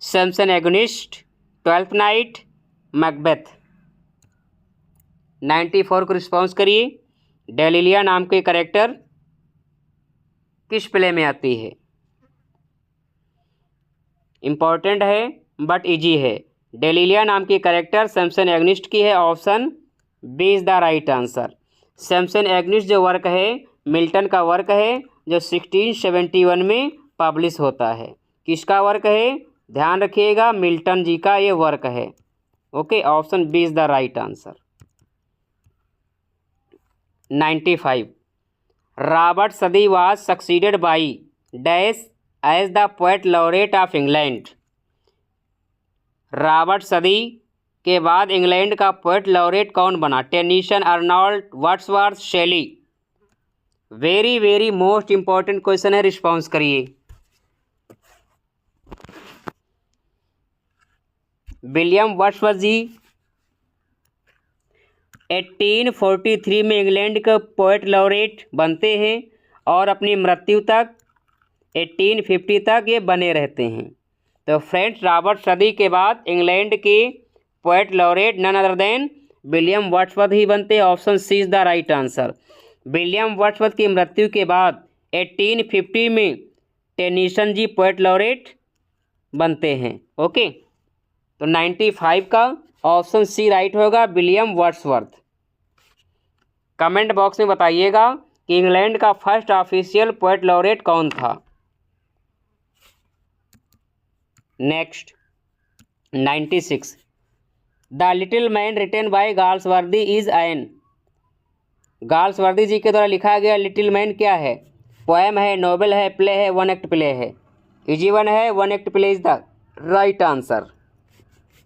Samson Agonistes, twelfth night, Macbeth. 94 को रिस्पॉन्स करिए। डेलीलिया नाम के कैरेक्टर किस प्ले में आती है? इम्पॉर्टेंट है बट इजी है। डेलीलिया नाम की कैरेक्टर सैमसन एगनिस्ट की है। Option B is the right answer. Samson Agonistes जो वर्क है मिल्टन का वर्क है जो 1671 में पब्लिश होता है। किसका वर्क है? ध्यान रखिएगा, मिल्टन जी का ये वर्क है। Okay, option B is the right answer. 95 Robert Southey was succeeded by dash as the poet laureate of England. Robert Southey के बाद इंग्लैंड का पोएट लॉरेट कौन बना? Tennyson, Arnold, Wordsworth, Shelley. Very very most important question है, response करिए। William Wordsworth ji 1843 में England के poet laureate बनते हैं और अपनी मृत्यु तक 1850 तक ये बने रहते हैं। तो फ्रेंड्स, रॉबर्ट सदी के बाद इंग्लैंड के poet laureate none other than William Wordsworth ही बनते हैं। Option C is the right answer. William Wordsworth की मृत्यु के बाद 1850 में टेनिसन जी पोएट लॉरेट बनते हैं। ओके, तो 95 का ऑप्शन सी राइट होगा, विलियम वर्ड्सवर्थ। कमेंट बॉक्स में बताइएगा कि इंग्लैंड का फर्स्ट ऑफिशियल पोएट लॉरेट कौन था। Next 96 the little man written by Galsworthy is an. Galsworthy ji के द्वारा लिखा गया लिटिल मैन क्या है? पोएम है, नोवेल है, प्ले है, वन एक्ट प्ले है? इजी वन है, one act play is the right answer.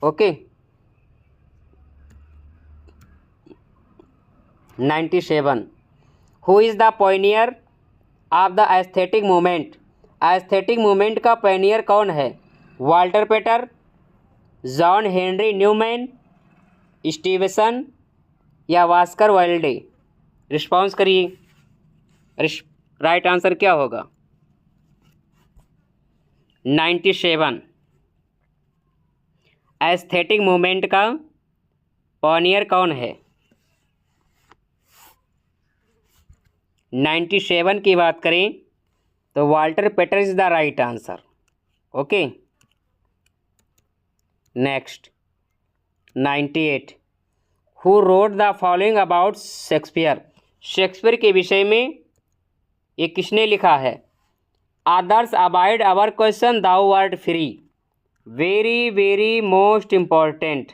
Okay. 97 who is the Pioneer of the aesthetic movement. Aesthetic movement का पॉइनियर कौन है? वाल्टर पेटर, जॉन हेनरी न्यूमैन, स्टीवेंसन या Waskar वाइल्डे। Response करिए। Right answer क्या होगा? 97 aesthetic movement का पॉनियर कौन है? 97 की बात करें तो Walter Pater is the right answer. Okay. Next 98 who wrote the following about Shakespeare. Shakespeare के विषय में ये किसने लिखा है? Others avoid our question thou art free. Very very most important.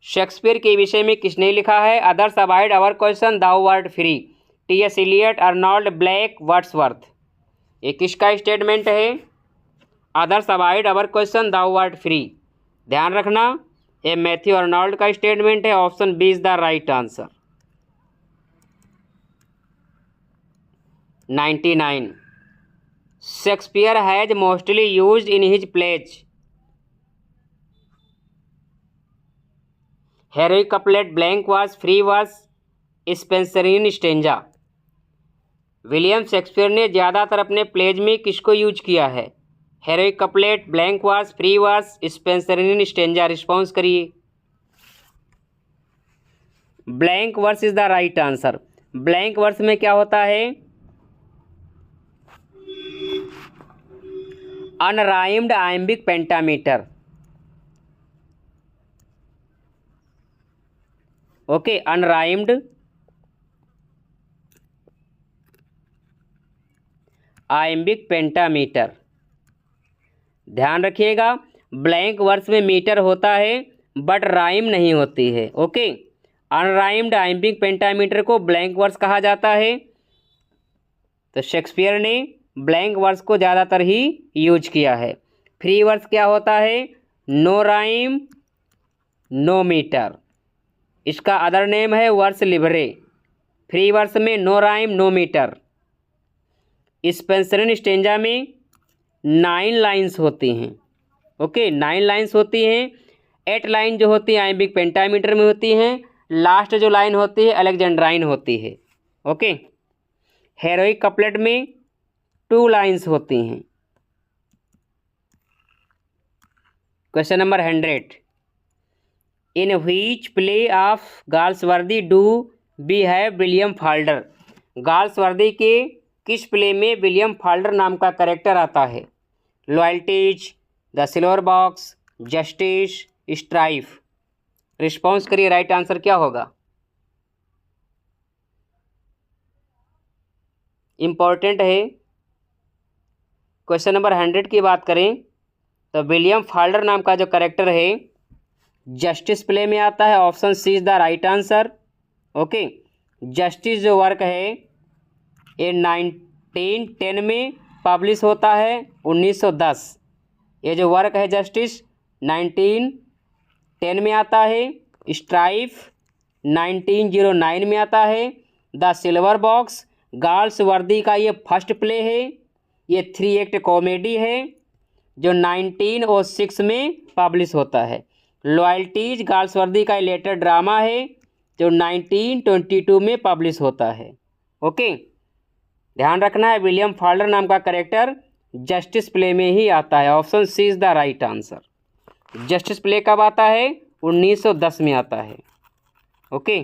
Shakespeare के विषय में किसने लिखा है? Others avoid our question thou art free. T S. Eliot, Arnold Blake, Wordsworth. ये किसका स्टेटमेंट है? Others avoid our question thou art free. ध्यान रखना, ये मैथ्यू अर्नोल्ड का स्टेटमेंट है। Option B is the right answer. 99. Shakespeare has mostly used in his plays heroic couplet, blank verse, free verse, Spenserian stanza. William Shakespeare ने ज़्यादातर अपने plays में किसको यूज किया है? Heroic couplet, blank verse, free verse, Spenserian stanza. Response करिए। Blank verse is the right answer. Blank verse में क्या होता है? Unrhymed iambic pentameter. Okay, unrhymed iambic pentameter. ध्यान रखिएगा, ब्लैंक वर्स में मीटर होता है बट राइम नहीं होती है। ओके, अनराइम्ड आइम्बिक पेंटामीटर को ब्लैंक वर्स कहा जाता है। तो शेक्सपियर ने ब्लैंक वर्स को ज़्यादातर ही यूज किया है। फ्री वर्स क्या होता है? No rhyme no metre. इसका अदर नेम है वर्स लिबरे। फ्री वर्स में no rhyme no metre. Spenserian stanza में 9 लाइन्स होती हैं। ओके, 9 लाइन्स होती हैं। 8 लाइन जो होती है आइम्बिक पेंटामीटर में होती हैं। लास्ट जो लाइन होती है अलेक्जेंड्राइन होती है। ओके, हेरोइक कपलेट में 2 लाइन्स होती हैं। Question number 100। In which play of Galsworthy do we have William Falder. Galsworthy के किस प्ले में विलियम फाल्डर नाम का कैरेक्टर आता है? Loyalties, the silver box, justice, strife. Response करिए, राइट आंसर क्या होगा? इम्पॉर्टेंट है। क्वेश्चन नंबर 100 की बात करें तो विलियम फाल्डर नाम का जो कैरेक्टर है जस्टिस प्ले में आता है। Option C is the right answer. Okay, justice जो वर्क है ये 1910 में पब्लिश होता है। 1910 ये जो वर्क है जस्टिस 1910 में आता है। स्ट्राइफ 1909 में आता है। द सिल्वर बॉक्स गाल्सवर्दी का ये फर्स्ट प्ले है। ये 3 एक्ट कॉमेडी है जो 1906 में पब्लिश होता है। लॉयल्टीज गाल्सवर्दी का लेटर ड्रामा है जो 1922 में पब्लिश होता है। ओके, ध्यान रखना है विलियम फाल्डर नाम का कैरेक्टर जस्टिस प्ले में ही आता है। Option C is the right answer. Justice play कब आता है? 1910 में आता है। Okay,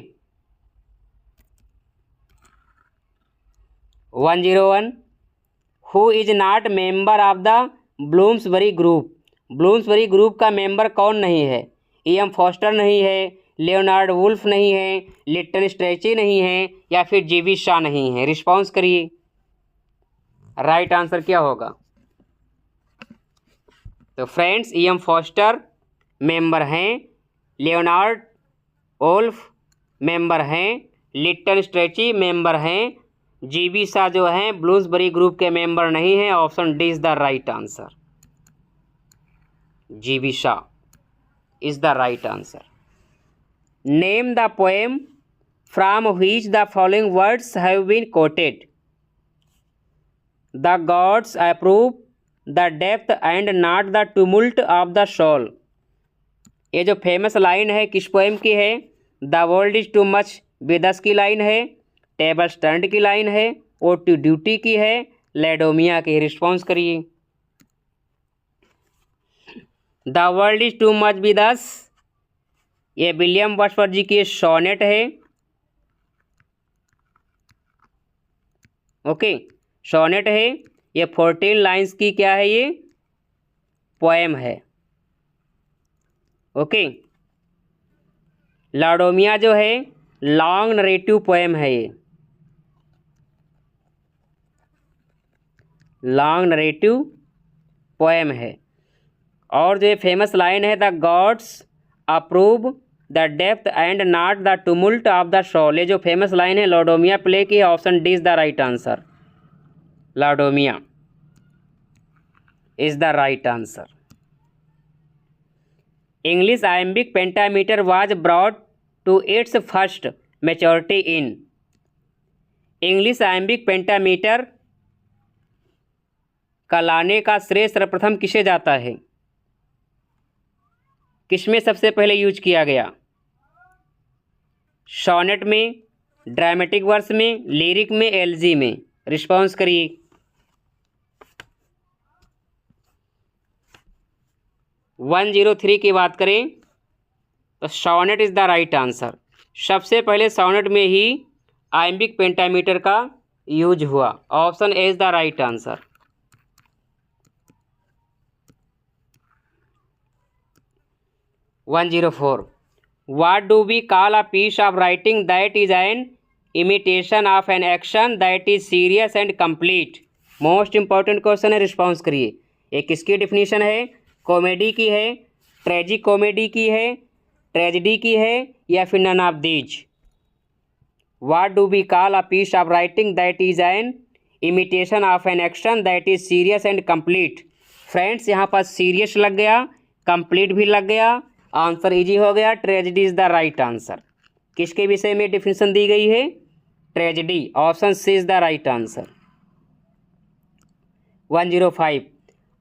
101। Who is not member of the Bloomsbury group. Bloomsbury group का मेंबर कौन नहीं है? E.M. फॉस्टर नहीं है, लियोनार्ड वुल्फ नहीं है, लिटन स्ट्रेची नहीं है, या फिर G.B. शॉ नहीं है। रिस्पॉन्स करिए, राइट आंसर क्या होगा? तो फ्रेंड्स, E.M. फॉस्टर मेंबर हैं, लियोनार्ड वुल्फ मेंबर हैं, लिटन स्ट्रेची मेंबर हैं, G.B. शॉ जो हैं ब्लूम्सबरी ग्रुप के मेंबर नहीं हैं। Option D is the right answer. G.B. Shaw is the right answer. Name the poem from which the following words have been quoted. The gods approve the depth and not the tumult of the soul. ये जो famous line है किस poem की है? The world is too much with us की line है, table stand की line है, ओ टू ड्यूटी की है, लेडोमिया की। रिस्पॉन्स करिए। The world is too much with us ये विलियम वर्ड्सवर्थ जी की सोनेट है। ओके, सोनेट है। ये 14 लाइन्स की क्या है? ये पोएम है। ओके, लाडोमिया जो है लॉन्ग नरेटिव पोएम है, ये लॉन्ग नरेटिव पोएम है। और जो फेमस लाइन है, the gods approve the depth and not the tumult of the soul, ये जो फेमस लाइन है लाडोमिया प्ले की है। Option D is the right answer. Laodamia is the right answer. English iambic pentameter was brought to its first maturity in, English iambic pentameter का लाने का श्रेय सर्वप्रथम किसे जाता है? किसमें सबसे पहले यूज किया गया? सॉनेट में, ड्रामेटिक वर्स में, लिरिक में, एलजी में? रिस्पॉन्स करिए। वन 103 की बात करें तो sonnet is the right answer. सबसे पहले सॉनेट में ही आयम्बिक पेंटामीटर का यूज हुआ। Option A is the right answer. 104 What do we call a piece of writing that is an imitation of an action that is serious and complete? Most important question है, response करिए। ये किसकी definition है? Comedy की है, tragic comedy की है, tragedy की है, या फिर none of these? What do we call a piece of writing that is an imitation of an action that is serious and complete? Friends यहाँ पर सीरियस लग गया, कंप्लीट भी लग गया, आंसर इजी हो गया। Tragedy is the right answer. किसके विषय में डिफिनेशन दी गई है? Tragedy. Option C is the right answer. 105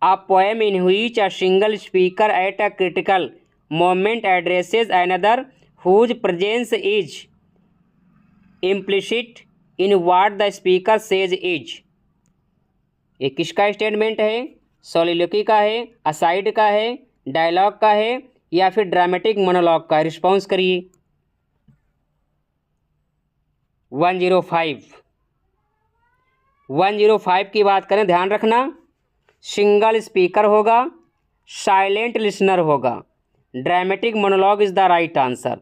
a poem in which a single speaker at a critical moment addresses another whose presence is implicit in what the speaker says is. ये किसका statement है? सोलिलोकी का है, aside का है, dialogue का है, या फिर ड्रामेटिक मोनोलॉग का? रिस्पॉन्स करिए। 105 की बात करें, ध्यान रखना, सिंगल स्पीकर होगा, साइलेंट लिसनर होगा। Dramatic monologue is the right answer.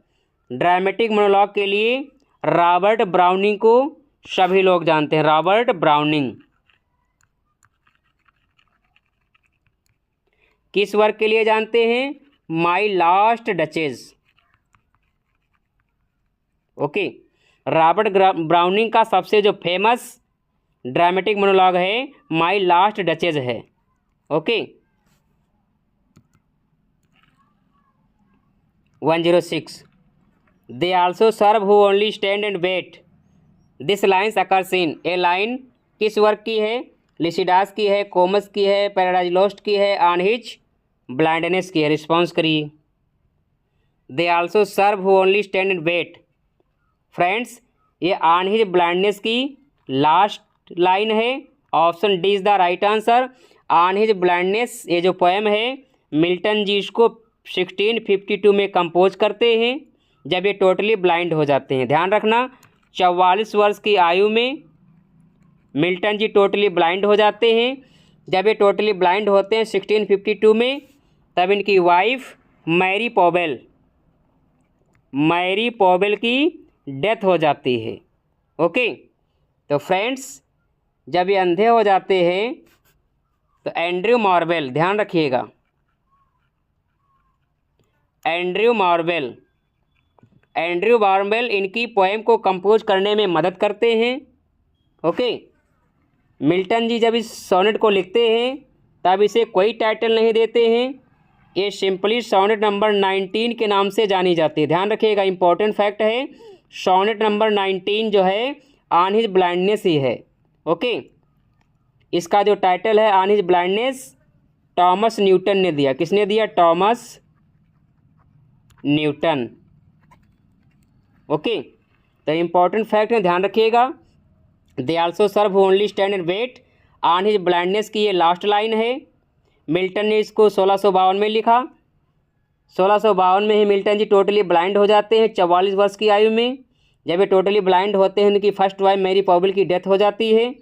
Dramatic monologue के लिए रॉबर्ट ब्राउनिंग को सभी लोग जानते हैं। रॉबर्ट ब्राउनिंग किस वर्क के लिए जानते हैं? My last duchess. Okay, Robert Browning का सबसे जो फेमस ड्रामेटिक मोनोलॉग है माई लास्ट डचेज है। Okay, 106 they also serve who only stand and wait. This lines occurs in, a line किस वर्क की है? लिसिडास की है, कोमस की है, पैराडाइज लॉस्ट की है, ऑन हिज ब्लाइंडनेस की है? रिस्पॉन्स करिए। They also serve who only stand and wait. Friends, ये ऑन हिज ब्लाइंडनेस की लास्ट लाइन है। Option D is the right answer. On his blindness ये जो पोएम है मिल्टन जी इसको 1652 में कंपोज करते हैं, जब ये टोटली ब्लाइंड हो जाते हैं। ध्यान रखना, 44 वर्ष की आयु में मिल्टन जी टोटली ब्लाइंड हो जाते हैं। जब ये टोटली ब्लाइंड होते हैं 1652 में, तब इनकी वाइफ मैरी पॉवेल की डेथ हो जाती है। ओके, तो फ्रेंड्स जब ये अंधे हो जाते हैं तो एंड्रयू मार्वेल, ध्यान रखिएगा, एंड्रयू मार्वेल इनकी पोएम को कंपोज करने में मदद करते हैं। ओके, मिल्टन जी जब इस सोनेट को लिखते हैं तब इसे कोई टाइटल नहीं देते हैं, ये सिंपली सोनेट नंबर 19 के नाम से जानी जाती है। ध्यान रखिएगा, इंपॉर्टेंट फैक्ट है, सोनेट नंबर 19 जो है ऑन हिज ब्लाइंडनेस ही है। ओके, इसका जो टाइटल है on his blindness Thomas Newton ने दिया। किसने दिया? Thomas Newton. ओके, तो इंपॉर्टेंट फैक्ट है, ध्यान रखिएगा। They also serve only stand and wait, on his blindness की ये लास्ट लाइन है। मिल्टन ने इसको 1652 में लिखा। 1652 में ही मिल्टन जी टोटली ब्लाइंड हो जाते हैं 44 वर्ष की आयु में। जब ये टोटली ब्लाइंड होते हैं, उनकी फर्स्ट वाइफ मैरी पॉवेल की डेथ हो जाती है।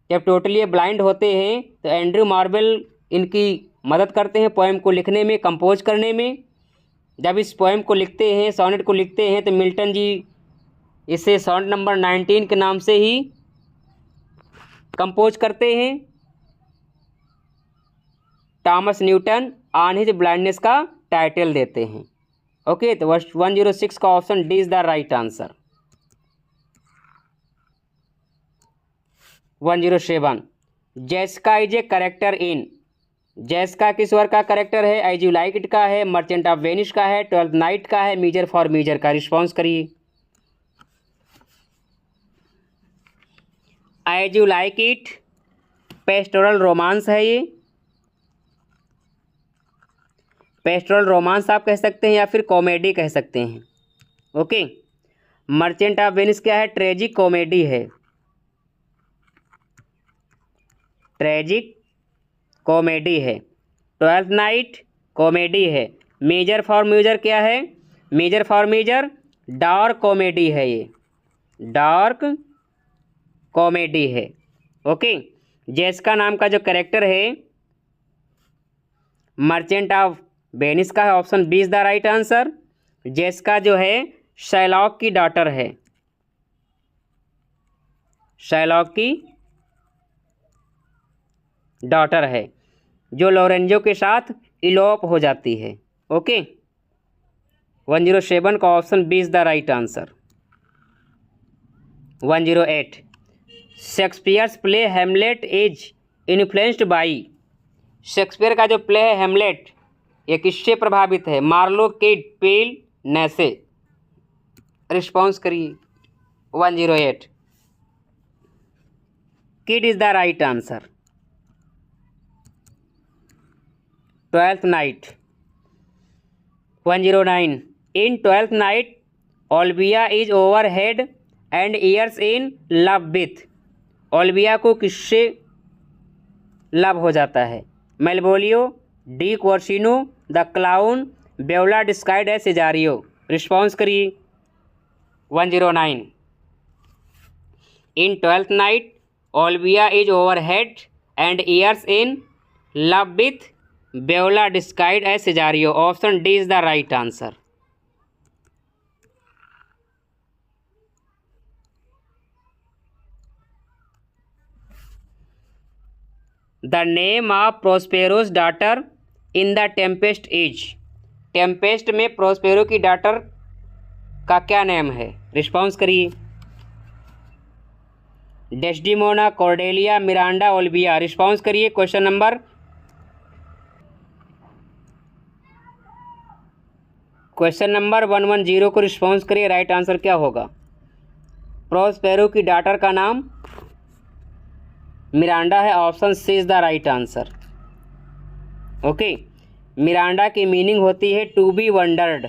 जब टोटली ये ब्लाइंड होते हैं तो एंड्रयू मार्वेल इनकी मदद करते हैं पोएम को लिखने में, कंपोज करने में। जब इस पोएम को लिखते हैं, सोनेट को लिखते हैं, तो मिल्टन जी इसे सोनेट नंबर 19 के नाम से ही कंपोज करते हैं। Thomas Newton on his blindness का टाइटल देते हैं। ओके, तो 106 का option D is the right answer. 107, Jessica is a character in. Jessica किस वर्क का करेक्टर है? एज यू लाइक इट का है, मर्चेंट ऑफ वेनिस का है, ट्वेल्थ नाइट का है, मीजर फॉर मीजर का। रिस्पॉन्स करिए। As you like it pastoral romance है ये, पेस्टोरल रोमांस आप कह सकते हैं या फिर कॉमेडी कह सकते हैं। ओके, मर्चेंट ऑफ वेनिस क्या है? ट्रेजिक कॉमेडी है, ट्रेजिक कॉमेडी है। ट्वेल्थ नाइट कॉमेडी है। मेजर फॉर मेजर क्या है? Measure for measure dark comedy है, ये डार्क कॉमेडी है। ओके, जेसिका नाम का जो कैरेक्टर है मर्चेंट ऑफ वेनिस का है। Option B is the right answer. Jessica जो है शाइलॉक की डॉटर है, शाइलॉक की डॉटर है, जो लोरेंजो के साथ इलोप हो जाती है। ओके, 107 का option B is the right answer. 108, Shakespeare's play Hamlet is influenced by. Shakespeare का जो प्ले है हेमलेट, ये किससे प्रभावित है? Marlowe, Kyd, Peele, Nashe. Response करिए। 108, Kyd is the right answer. Twelfth night. 109, in twelfth night Olivia is over head and ears in love with. Olivia को किससे लव हो जाता है? Malvolio, Duke Orsino, the clown, Viola disguised as सिजारियो। Response करिए। 109, in twelfth night Olivia is over head and ears in love with Viola disguised as Cesario. Option D is the right answer. The name of Prospero's daughter in the Tempest is. Tempest में Prospero की daughter का क्या name है? Response करिए। Desdemona, Cordelia, Miranda, Olivia. Response करिए। Question number 110 को response करिए। Right answer क्या होगा? प्रोस्पेरो की डॉटर का नाम मिरांडा है। Option C is the right answer. Okay, Miranda की मीनिंग होती है to be wondered,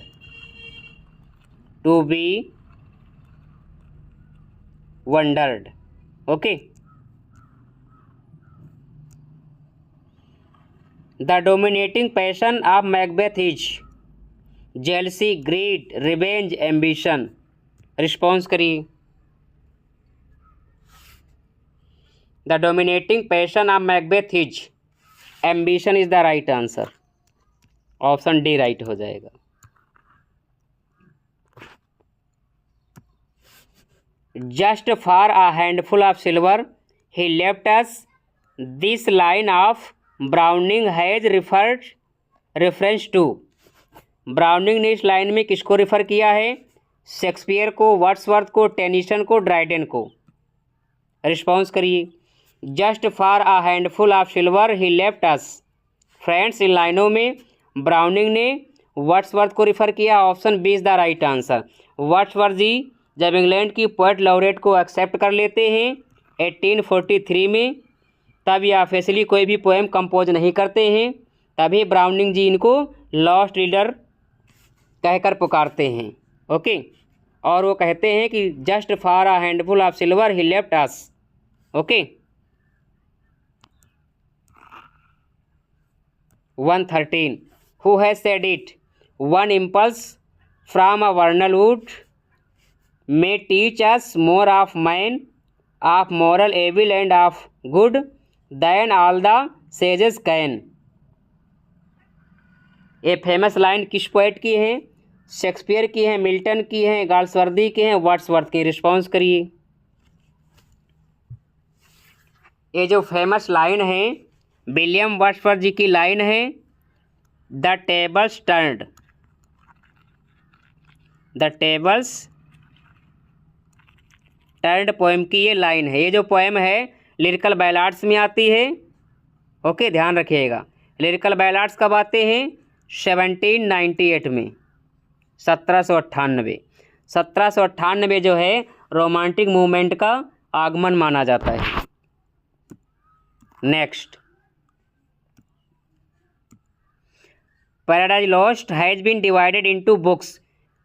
to be wondered. Okay, the dominating passion of Macbeth is jealousy, greed, revenge, ambition. Response करिए। The dominating passion of Macbeth is ambition is the right answer. Option D right हो जाएगा। Just for a handful of silver he left us. This line of Browning has reference to. Browning ने इस line में किसको refer किया है? Shakespeare को, Wordsworth को, टेनिसन को, ड्राइडन को। रिस्पॉन्स करिए। Just for a handful of silver he left us. Friends, इन लाइनों में ब्राउनिंग ने वर्ड्सवर्थ को रिफर किया। Option B is the right answer. Wordsworth ji जब इंग्लैंड की पोएट लॉरेट को एक्सेप्ट कर लेते हैं 1843 में, तब ये ऑफिशियली कोई भी पोएम कंपोज नहीं करते हैं, तभी ब्राउनिंग जी इनको लॉस्ट रीडर कहकर पुकारते हैं। ओके, और वो कहते हैं कि just for a handful of silver he left us. Okay, 113, who has said it? One impulse from a वर्नल would may teach us more of man, of moral evil and of good than all the sages can. ये famous line किस poet की है? Shakespeare की है, Milton की है, Galsworthy की है, वर्ड्सवर्थ की? रिस्पॉन्स करिए। ये जो फेमस लाइन है विलियम वर्ड्सवर्थ जी की लाइन है, the tables turned. The tables turned poem की ये लाइन है। ये जो पोएम है लिरिकल बैलाड्स में आती है। ओके, ध्यान रखिएगा। लिरिकल बैलाड्स कब आते हैं? 1798 में, 1798। 1798 जो है रोमांटिक मूवमेंट का आगमन माना जाता है। Next, paradise lost has been divided into books.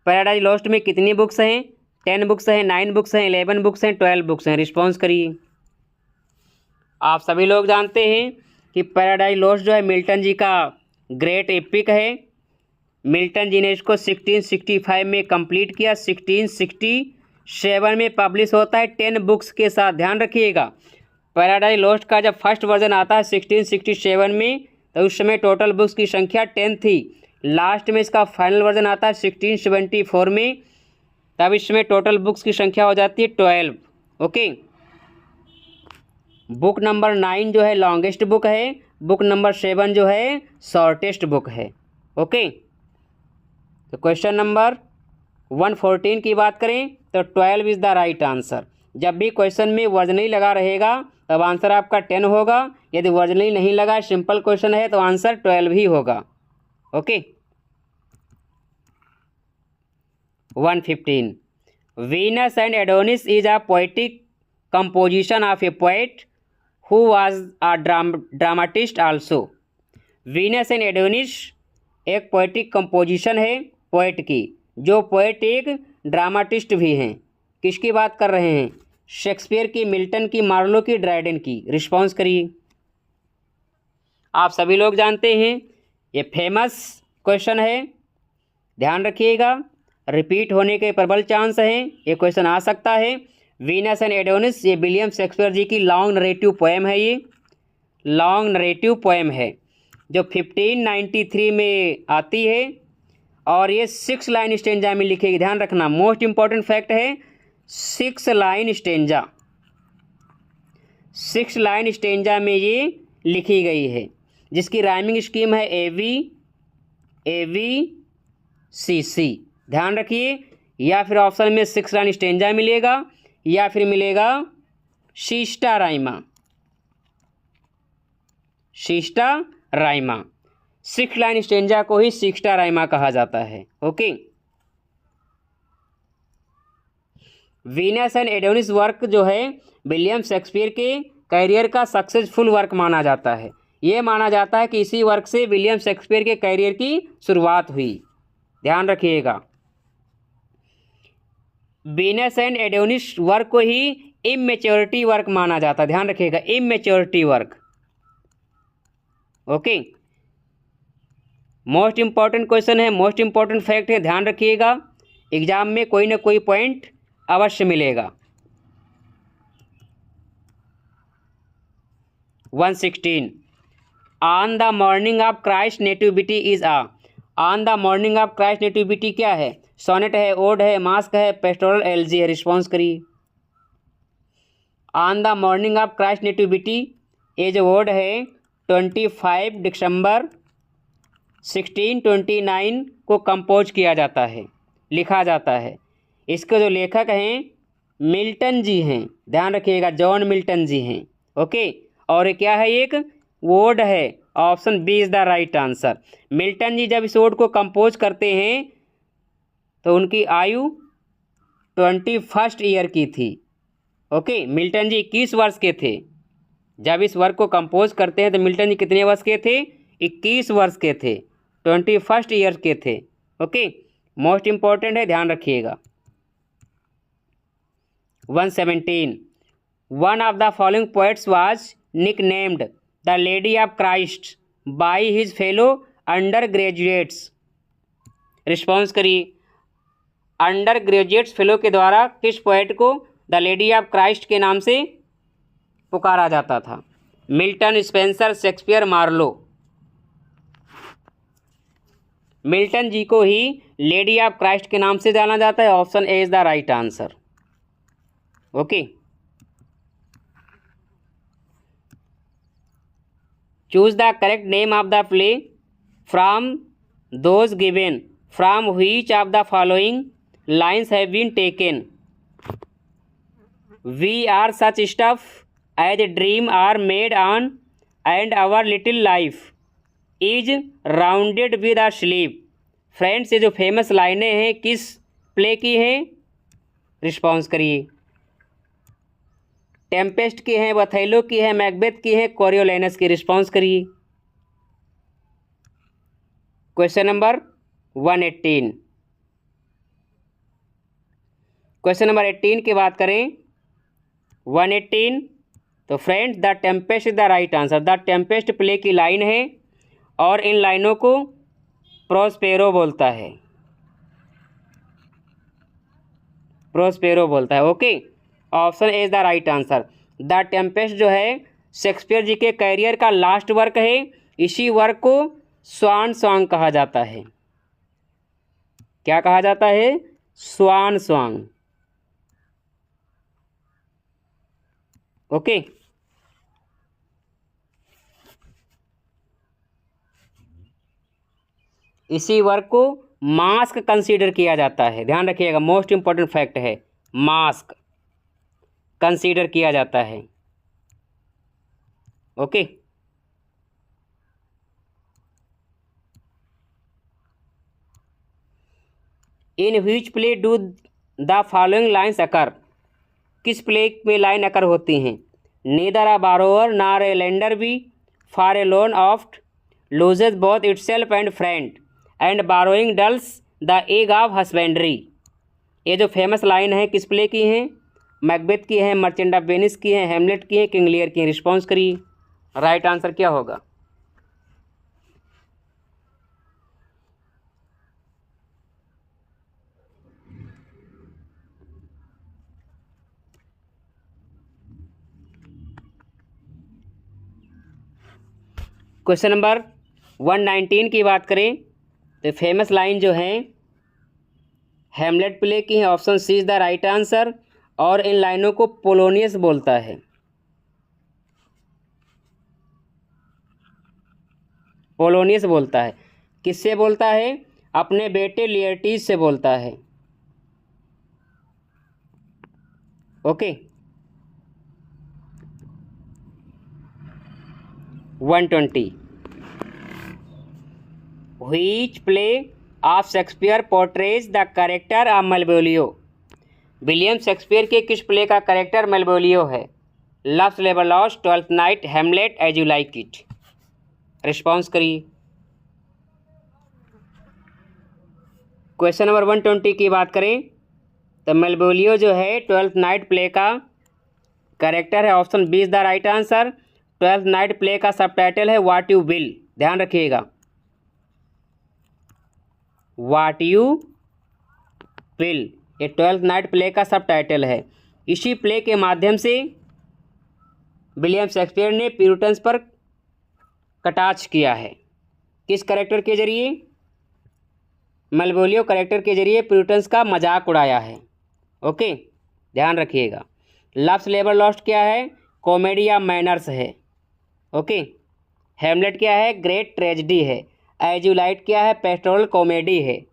Paradise lost में कितनी बुक्स हैं? 10 बुक्स हैं, 9 बुक्स हैं, 11 बुक्स हैं, 12 बुक्स हैं? रिस्पॉन्स करिए। आप सभी लोग जानते हैं कि पैराडाइज लॉस्ट जो है मिल्टन जी का ग्रेट एपिक है। मिल्टन जी ने इसको 1665 में कंप्लीट किया, 1667 में पब्लिश होता है 10 बुक्स के साथ। ध्यान रखिएगा, पैराडाइज लॉस्ट का जब फर्स्ट वर्जन आता है 1667 में, तो उस समय टोटल बुक्स की संख्या 10 थी। लास्ट में इसका फाइनल वर्जन आता है 1674 में, तब इस समय टोटल बुक्स की संख्या हो जाती है 12। ओके, बुक नंबर 9 जो है लॉन्गेस्ट बुक है, बुक नंबर 7 जो है शॉर्टेस्ट बुक है। ओके, तो क्वेश्चन नंबर 114 की बात करें तो 12 इज़ द राइट आंसर। जब भी क्वेश्चन में वर्जनली लगा रहेगा तब आंसर आपका 10 होगा। यदि वर्जनली नहीं लगा, सिंपल क्वेश्चन है, तो आंसर 12 ही होगा। Okay, 115, Venus and Adonis is a poetic composition of A poet who was a dramatist also. Venus and Adonis एक पोएटिक कंपोजिशन है पोएट की, जो पोएट एक ड्रामाटिस्ट भी हैं। किसकी बात कर रहे हैं? शेक्सपियर की, मिल्टन की, मार्लो की, ड्राइडन की? रिस्पॉन्स करिए। आप सभी लोग जानते हैं ये फेमस क्वेश्चन है, ध्यान रखिएगा, रिपीट होने के प्रबल चांस हैं, ये क्वेश्चन आ सकता है। वीनस एंड एडोनिस ये विलियम शेक्सपियर जी की लॉन्ग नरेटिव पोएम है। ये लॉन्ग नरेटिव पोएम है जो 1593 में आती है और ये 6 लाइन स्टेंजा में लिखेगी। ध्यान रखना, मोस्ट इंपॉर्टेंट फैक्ट है 6 लाइन स्टेंजा, 6 लाइन स्टेंजा में ये लिखी गई है, जिसकी राइमिंग स्कीम है AVCC। ध्यान रखिए, या फिर ऑप्शन में 6 लाइन स्टेंजा मिलेगा या फिर मिलेगा शिष्टा राइमा। शिष्टा राइमा, 6 लाइन स्टेंजा को ही शिष्टा राइमा कहा जाता है। Okay, Venus and Adonis work जो है विलियम शेक्सपियर के कैरियर का सक्सेसफुल वर्क माना जाता है। ये माना जाता है कि इसी वर्क से विलियम शेक्सपियर के कैरियर की शुरुआत हुई। ध्यान रखिएगा, वीनस एंड एडोनिस वर्क को ही इमेच्योरिटी वर्क माना जाता है। ध्यान रखिएगा, immaturity work. Okay, most important question है, मोस्ट इंपॉर्टेंट फैक्ट है, ध्यान रखिएगा, एग्जाम में कोई ना कोई पॉइंट अवश्य मिलेगा। 116, on the morning of Christ nativity is a. On the morning of Christ nativity क्या है? सोनेट है, ओड है, मास्क है, पेस्टोरल एलजी है? रिस्पॉन्स करिए। On the morning of Christ nativity ये जो ओड है 25 दिसंबर 1629 को कंपोज किया जाता है, लिखा जाता है। इसके जो लेखक हैं मिल्टन जी हैं, ध्यान रखिएगा, जॉन मिल्टन जी हैं। ओके, और ये क्या है? एक ओड है। Option B is the right answer. Milton ji जब इस ओड को कंपोज करते हैं तो उनकी आयु 21 ईयर की थी। ओके, मिल्टन जी 21 वर्ष के थे जब इस वर्क को कंपोज करते हैं। तो मिल्टन जी कितने वर्ष के थे? 21 वर्ष के थे, 21 ईयर के थे। ओके, मोस्ट इंपॉर्टेंट है, ध्यान रखिएगा। 117, one of the following poets was nicknamed the lady of Christ by his fellow undergraduates. Response करिए। अंडर ग्रेजुएट्स फेलो के द्वारा किस पोएट को द लेडी ऑफ क्राइस्ट के नाम से पुकारा जाता था? Milton, Spenser, Shakespeare, Marlowe? Milton ji को ही लेडी ऑफ क्राइस्ट के नाम से जाना जाता है। Option A is the right answer. Okay, choose the correct name of the play from those given from which of the following lines have been taken. We are such stuff as dream are made on and our little life is rounded with a sleep. Friends, ये जो famous लाइनें हैं किस play की हैं? Response करिए। Tempest की हैं, वथेलो की है, मैकबेथ की है, कोरियोलाइनस की। रिस्पॉन्स करिए। Question number 118। क्वेश्चन नंबर 18 की बात करें 118, तो friends the Tempest is the right answer. The Tempest play की लाइन है और इन लाइनों को प्रोस्पेरो बोलता है। प्रोस्पेरो बोलता है। Okay, option A is the right answer. The Tempest जो है शेक्सपियर जी के कैरियर का लास्ट वर्क है। इसी वर्क को स्वान सॉन्ग कहा जाता है। क्या कहा जाता है? Swan song. ओके, इसी वर्क को मास्क कंसीडर किया जाता है। ध्यान रखिएगा, मोस्ट इंपॉर्टेंट फैक्ट है, मास्क कंसीडर किया जाता है। Okay, in which play do the following lines occur. किस प्ले में लाइन अकर होती हैं? Neither a borrower nor a lender be for a loan oft loses both itself and friend and borrowing dulls the एग of husbandry. ये जो famous line है किस play की हैं? मैकबेथ की है, मर्चेंट ऑफ वेनिस की है, हेमलेट की है, किंग लियर की है। रिस्पॉन्स करिए। राइट आंसर क्या होगा? क्वेश्चन नंबर 119 की बात करें तो फेमस लाइन जो है हेमलेट प्ले की है। Option C is the right answer. और इन लाइनों को पोलोनियस बोलता है। पोलोनियस बोलता है। किससे बोलता है? अपने बेटे लियर्टीज से बोलता है। Okay, 120। Which play of Shakespeare portrays the character of Malvolio. William Shakespeare के किस प्ले का कैरेक्टर मेलवोलियो है? Love's Labour's Lost, Twelfth Night, Hamlet, As you like it. Response करिए। क्वेश्चन नंबर 120 की बात करें तो मेलवोलियो जो है ट्वेल्थ नाइट प्ले का कैरेक्टर है। Option B is the right answer. Twelfth Night play का सबटाइटल है व्हाट यू विल। ध्यान रखिएगा, व्हाट यू विल ये ट्वेल्थ नाइट प्ले का सबटाइटल है। इसी प्ले के माध्यम से विलियम शेक्सपियर ने प्यूरिटन्स पर कटाक्ष किया है। किस कैरेक्टर के जरिए? मेलवोलियो कैरेक्टर के जरिए प्यूरिटन्स का मजाक उड़ाया है। ओके, ध्यान रखिएगा। लव्स लेबर लॉस्ट क्या है? कॉमेडी ऑफ मैनर्स है। ओके, हेमलेट क्या है? ग्रेट ट्रेजेडी है। एज यू लाइक क्या है? पेस्टोरल कॉमेडी है।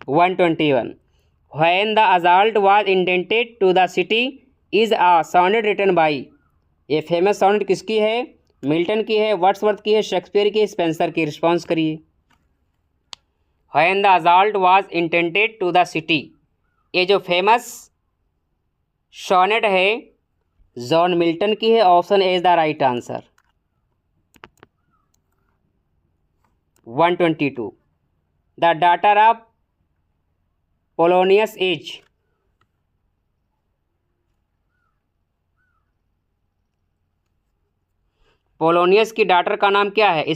121 when the assault was indented to the city is a sonnet written by. ये फेमस सॉनेट किसकी है? मिल्टन की है, वर्ड्सवर्थ की है, शेक्सपियर की, स्पेंसर की। रिस्पॉन्स करिए। When the assault was intended to the city, ये जो फेमस सॉनेट है जॉन मिल्टन की है। Option A is the right answer. 122 the daughter of Polonius is. Polonius की डॉटर का नाम क्या है?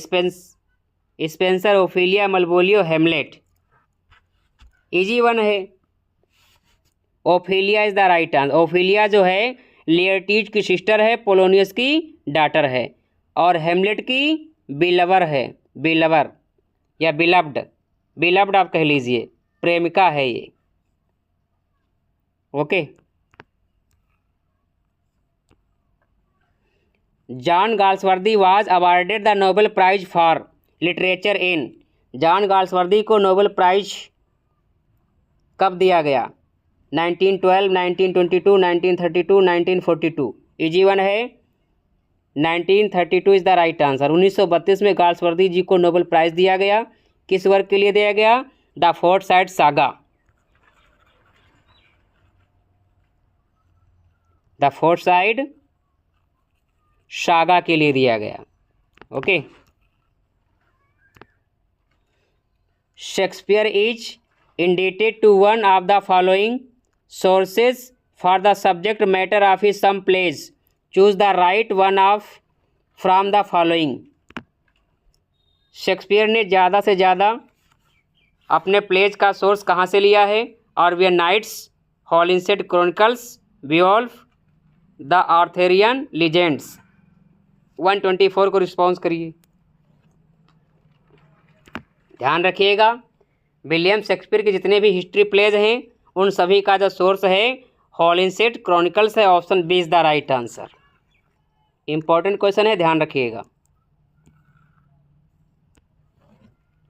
Spenser, Ophelia, Malvolio, Hamlet. Easy one है, Ophelia is the right answer. Ophelia जो है लियर्टीज की सिस्टर है, पोलोनियस की डॉटर है और हेमलेट की बिलवर है। बिलवर या बिलव्ड, बिलव्ड आप कह लीजिए, प्रेमिका है ये। Okay. John Galsworthy was awarded the Nobel prize for literature in, John Galsworthy को नोबेल प्राइज कब दिया गया? 1912, 1922, 1932, 1942। इजी वन है, 1932 इज द राइट आंसर। 1932 में गाल्सवर्दी जी को नोबेल प्राइज दिया गया। किस वर्क के लिए दिया गया? The Forsyte saga, the Forsyte saga के लिए दिया गया। Okay. Shakespeare is indebted to one of the following sources for the subject matter of his some plays, choose the right one of from the following. Shakespeare ने ज़्यादा से ज़्यादा अपने pledge का सोर्स कहाँ से लिया है? Arabian Nights, Holinshed Chronicles, Beowulf, the Arthurian legends. 124 को रिस्पॉन्स करिए। ध्यान रखिएगा, विलियम शेक्सपियर के जितने भी हिस्ट्री प्लेज हैं उन सभी का जो सोर्स है हॉलिंसेड क्रॉनिकल्स है। Option B is the right answer. Important question है, ध्यान रखिएगा।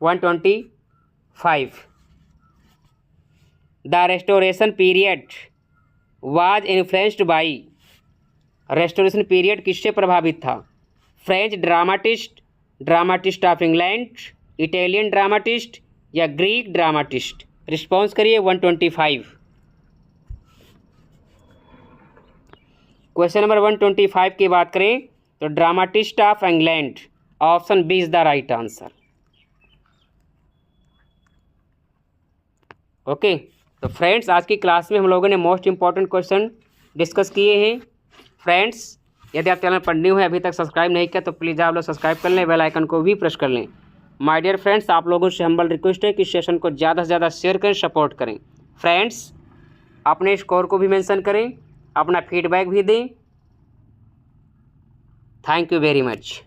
125 the restoration period was influenced by, restoration period किससे प्रभावित था? French dramatist, dramatist of England, Italian dramatist या ग्रीक ड्रामाटिस्ट। रिस्पॉन्स करिए 125। क्वेश्चन नंबर 125 की बात करें तो dramatist of England, option B is the right answer. Okay. तो फ्रेंड्स, आज की क्लास में हम लोगों ने मोस्ट इंपॉर्टेंट क्वेश्चन डिस्कस किए हैं। फ्रेंड्स, यदि आप चैनल पर न्यू है, अभी तक सब्सक्राइब नहीं किया तो प्लीज़ आप लोग सब्सक्राइब कर लें, बेल आइकन को भी प्रेस कर लें। माय डियर फ्रेंड्स, आप लोगों से हम्बल रिक्वेस्ट है कि सेशन को ज़्यादा से ज़्यादा शेयर करें, सपोर्ट करें। फ्रेंड्स, अपने स्कोर को भी मेंशन करें, अपना फीडबैक भी दें। Thank you very much.